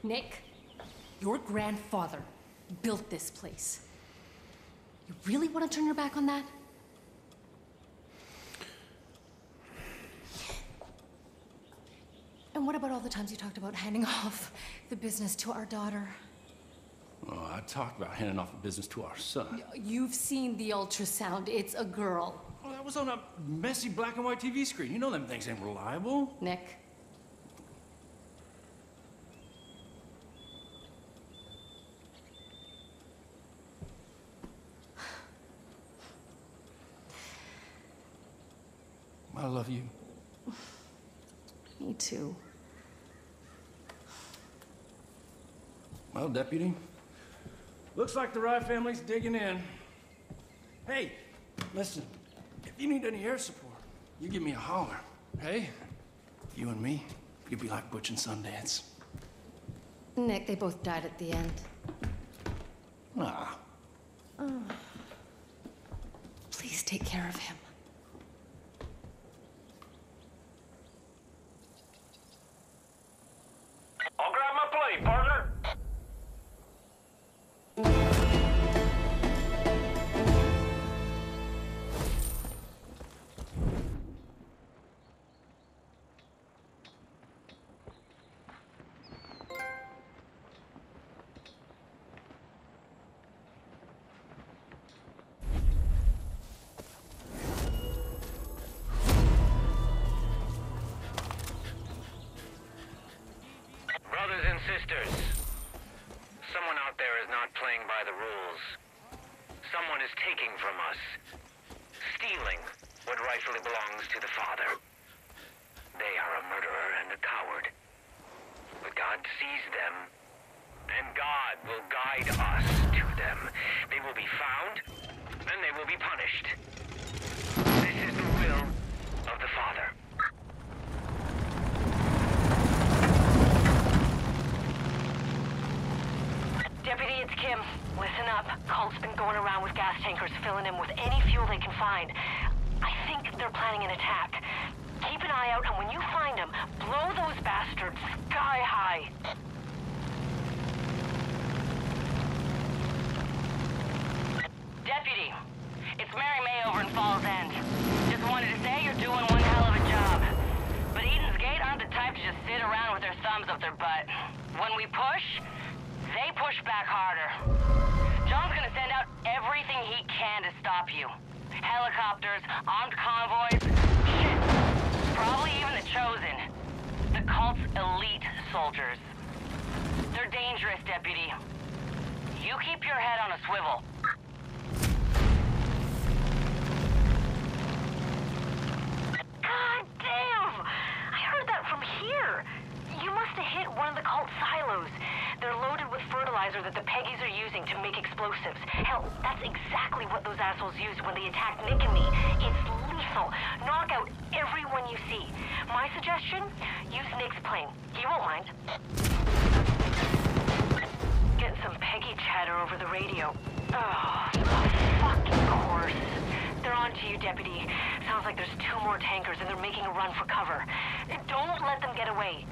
Nick, your grandfather built this place. You really want to turn your back on that? And what about all the times you talked about handing off the business to our daughter? Oh, I talked about handing off the business to our son. You've seen the ultrasound. It's a girl. Well, that was on a messy black and white TV screen. You know them things ain't reliable. Nick. I love you. Me too. Well, Deputy, looks like the Rye family's digging in. Hey, listen, if you need any air support, you give me a holler, hey? You and me, you'd be like Butch and Sundance. Nick, they both died at the end. Ah. Oh. Please take care of him. I'll grab my plate, partner. Brothers and sisters, someone out there is not playing by the rules. Someone is taking from us, stealing what rightfully belongs to the Father. They are a murderer and a coward. But God sees them, and God will guide us to them. They will be found, and they will be punished. This is the will of the Father. Deputy, it's Kim. Listen up. Cult's been going around with gas tankers, filling them with any fuel they can find. I think they're planning an attack. Keep an eye out, and when you find them, blow those bastards sky high. Deputy, it's Mary May over in Falls End. Just wanted to say you're doing one hell of a job. But Eden's Gate aren't the type to just sit around with their thumbs up their butt. When we push, they push back harder. John's gonna send out everything he can to stop you. Helicopters, armed convoys, shit. Probably even the Chosen. The cult's elite soldiers. They're dangerous, Deputy. You keep your head on a swivel. God damn! I heard that from here. You must have hit one of the cult silos. They're loaded with fertilizer that the Peggies are using to make explosives. Hell, that's exactly what those assholes used when they attacked Nick and me. It's lethal. Knock out everyone you see. My suggestion? Use Nick's plane. He won't mind. Getting some Peggy chatter over the radio. Oh, fucking course. They're on to you, Deputy. Sounds like there's 2 more tankers and they're making a run for cover. Don't let them get away.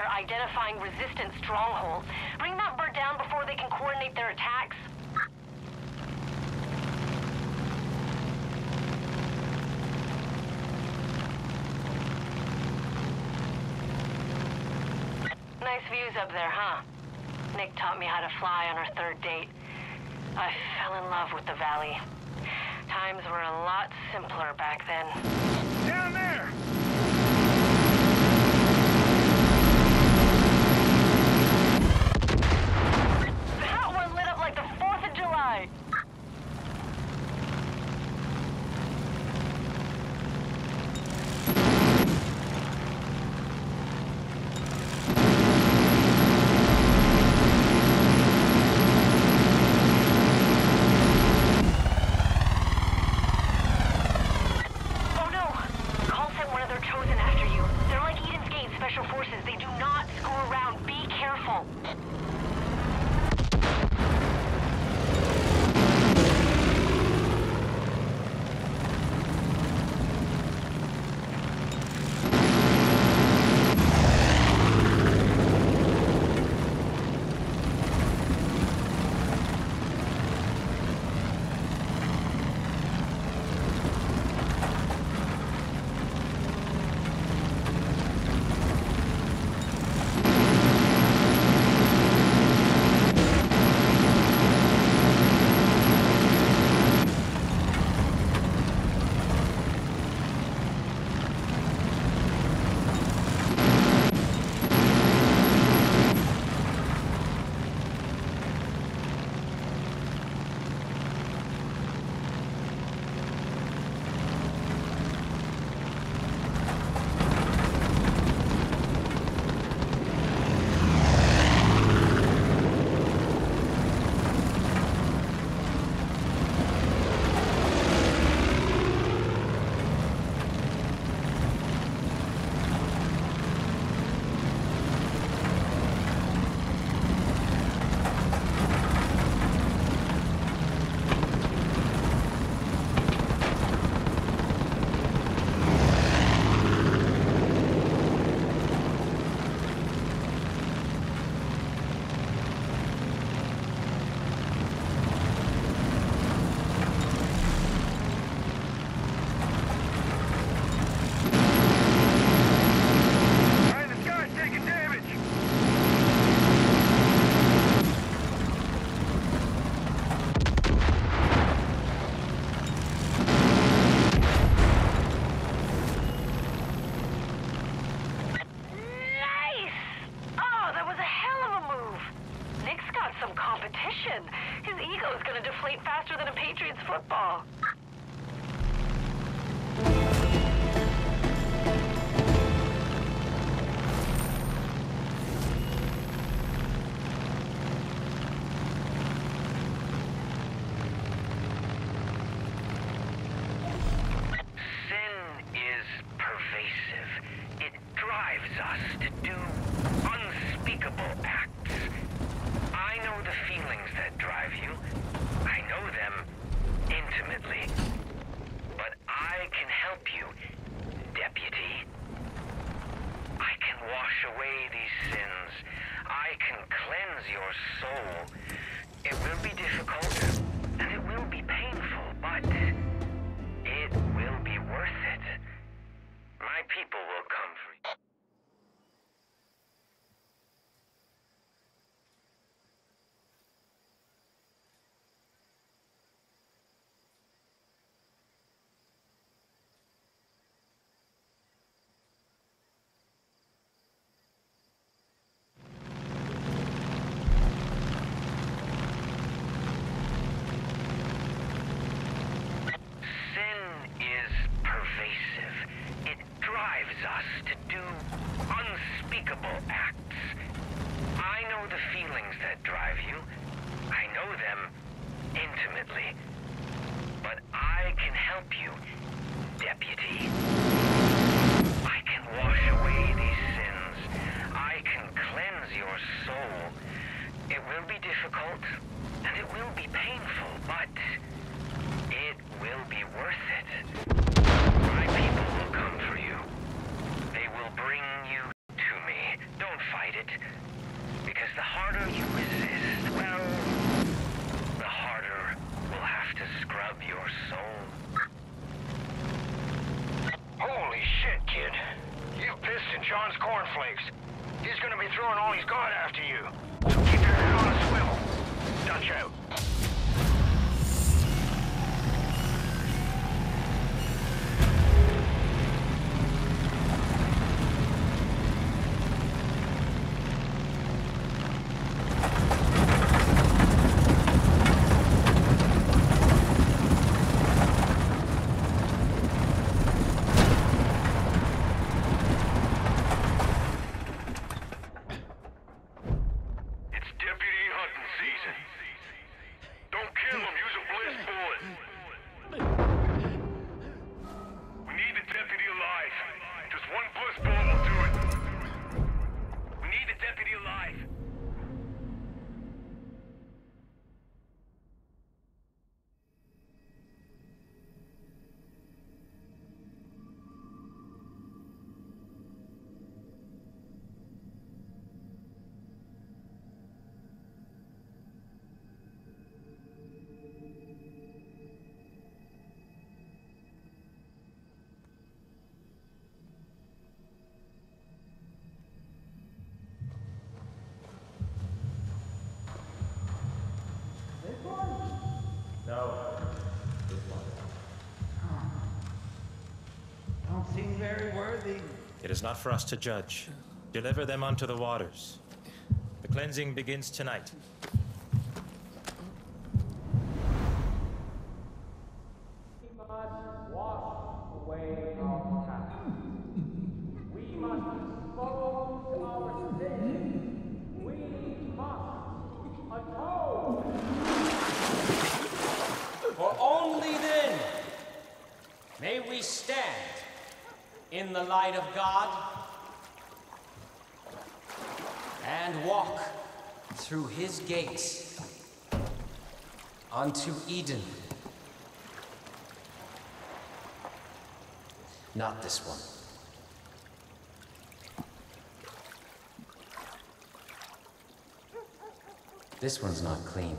they're identifying resistance strongholds. Bring that bird down before they can coordinate their attacks. Nice views up there, huh? Nick taught me how to fly on our third date. I fell in love with the valley. Times were a lot simpler back then. Down there! That one lit up like the 4th of July! His ego is gonna deflate faster than a Patriots football. Sin is pervasive. It drives us to do unspeakable acts. I know the feelings that drive you. I know them intimately. But I can help you, Deputy. I can wash away these sins. I can cleanse your soul. It will be difficult, and it will be painful, but it will be worth it. My people will come for you. Us to do unspeakable acts. I know the feelings that drive you. I know them intimately. But I can help you, Deputy. I can wash away these sins. I can cleanse your soul. It will be difficult, and it will be painful, but it will be worth it. My people will come for you. They will bring you to me. Don't fight. those cornflakes. He's gonna be throwing all he's got after you. So keep your head on a swivel. Dutch out. It is not for us to judge. Deliver them unto the waters. The cleansing begins tonight. We must wash away our past. We must expose our sin. We must atone. For only then may we stand in the light of God and walk through his gates unto Eden. Not this one. This one's not clean.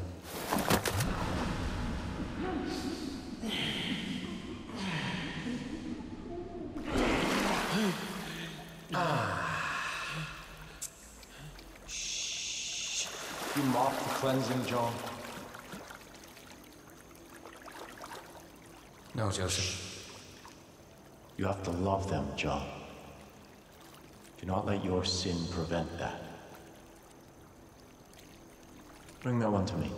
Shh. You mock the cleansing, John. No, Joseph. You have to love them, John. Do not let your sin prevent that. Bring that one to me.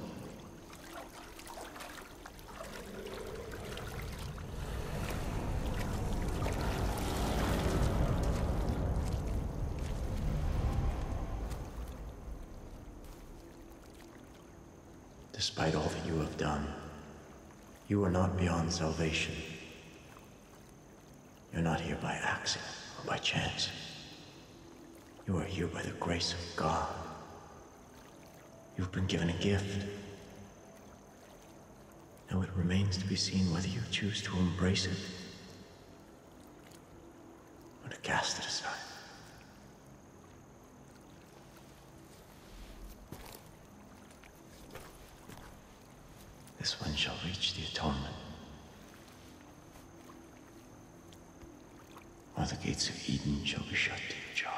Despite all that you have done, you are not beyond salvation. You're not here by accident or by chance. You are here by the grace of God. You've been given a gift. Now it remains to be seen whether you choose to embrace it or to cast it aside. This one shall reach the atonement, or the gates of Eden shall be shut to you, John.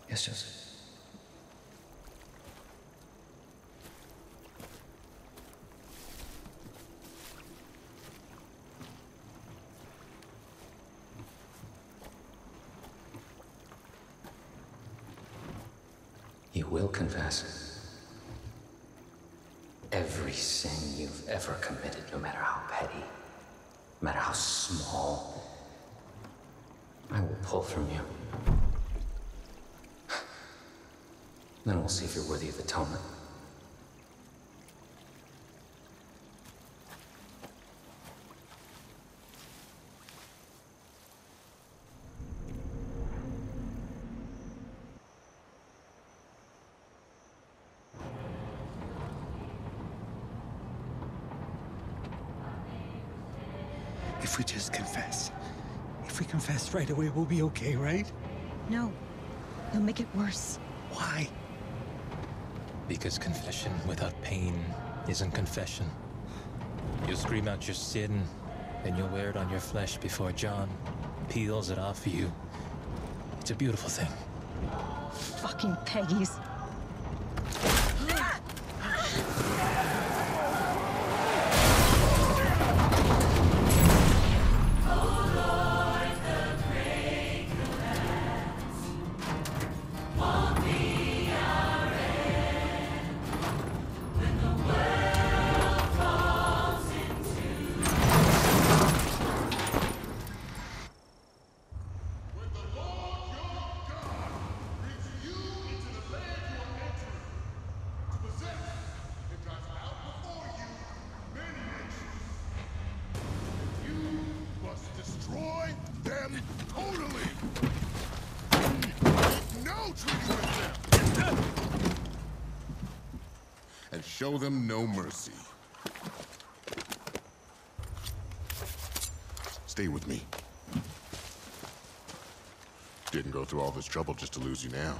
Yes, Joseph. You will confess every sin you've ever committed, no matter how petty, no matter how small. I will pull from you. Then we'll see if you're worthy of atonement. If we just confess. If we confess right away, we'll be okay, right? No. You'll make it worse. Why? Because confession without pain isn't confession. You'll scream out your sin, and you'll wear it on your flesh before John peels it off you It's a beautiful thing. Fucking Peggy's. Destroy them totally! No treaty with them! And show them no mercy. Stay with me. Didn't go through all this trouble just to lose you now.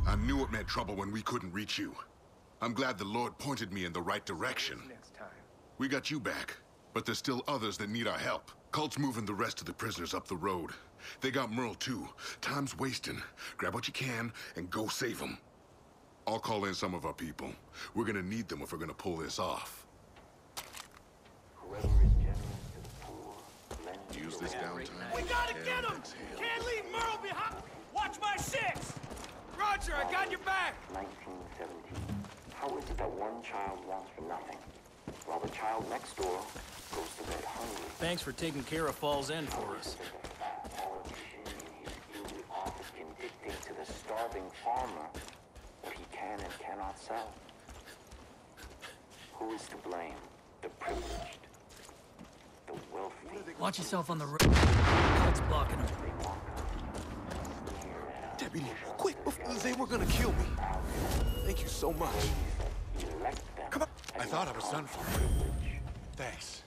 I knew it meant trouble when we couldn't reach you. I'm glad the Lord pointed me in the right direction. We got you back, but there's still others that need our help. Cult's moving the rest of the prisoners up the road. They got Merle too. Time's wasting. Grab what you can and go save them. I'll call in some of our people. We're gonna need them if we're gonna pull this off. Use this downtime. We gotta get him! Can't leave Merle behind! Watch my six! Roger, I got your back! 1917. How is it that one child wants for nothing, while the child next door goes to bed hungry? Thanks for taking care of Falls End for us. Office can dictate to the starving farmer what he can and cannot sell. Who is to blame? The privileged, the wealthy. Watch yourself on the road. Cult's blocking him. Deputy, quick, before they were gonna kill me. Thank you so much. Come on. I thought I was done for. Thanks.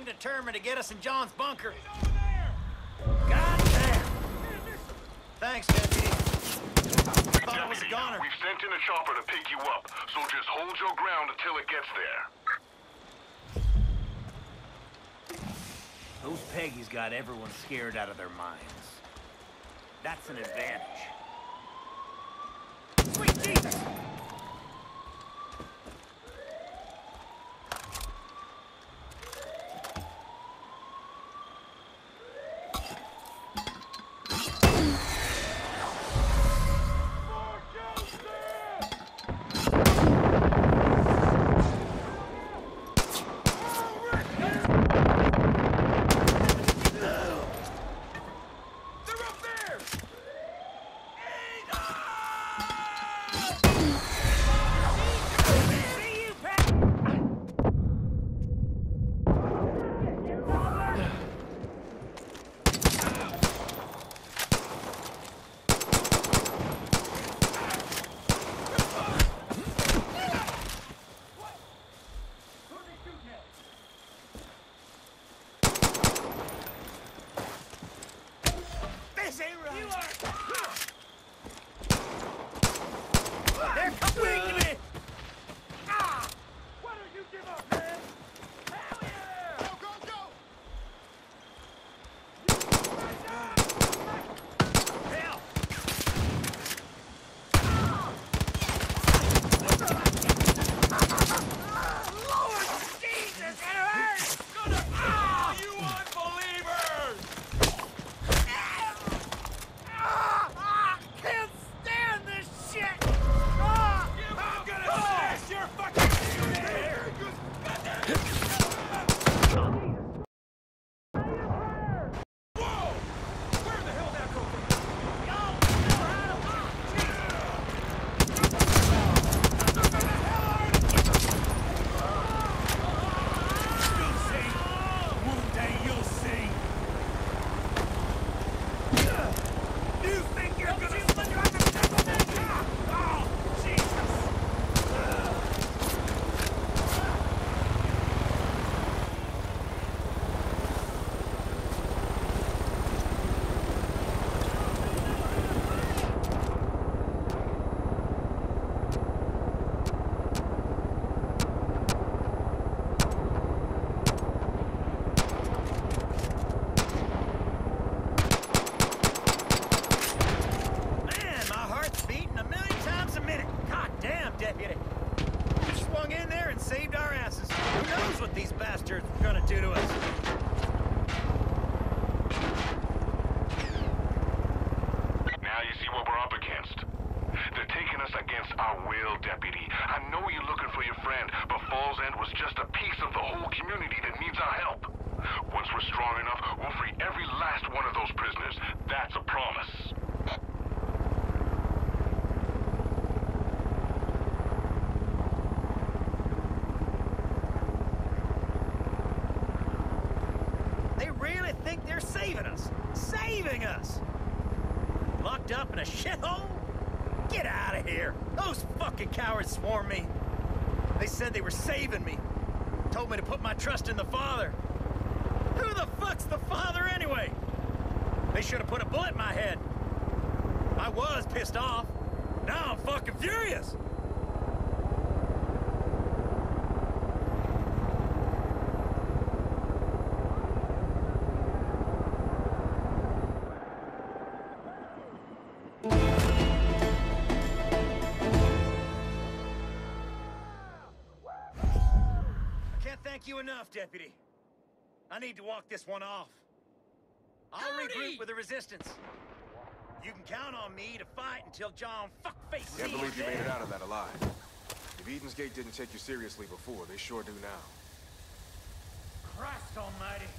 determined to get us in John's bunker. God damn! Thanks, deputy. Thought I was a goner. We've sent in a chopper to pick you up, so just hold your ground until it gets there. Those Peggies got everyone scared out of their minds. That's an advantage. Sweet Jesus! Up in a shithole? Get out of here! Those fucking cowards swarmed me. They said they were saving me. Told me to put my trust in the Father. Who the fuck's the Father anyway? They should have put a bullet in my head. I was pissed off. Now I'm fucking furious. Thank you enough, Deputy. I need to walk this one off. I'll regroup with the Resistance. You can count on me to fight until John fuckface Can't believe you made it out of that alive. If Eden's Gate didn't take you seriously before, they sure do now. Christ almighty.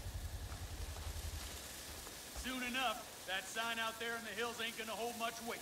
Soon enough, that sign out there in the hills ain't gonna hold much weight.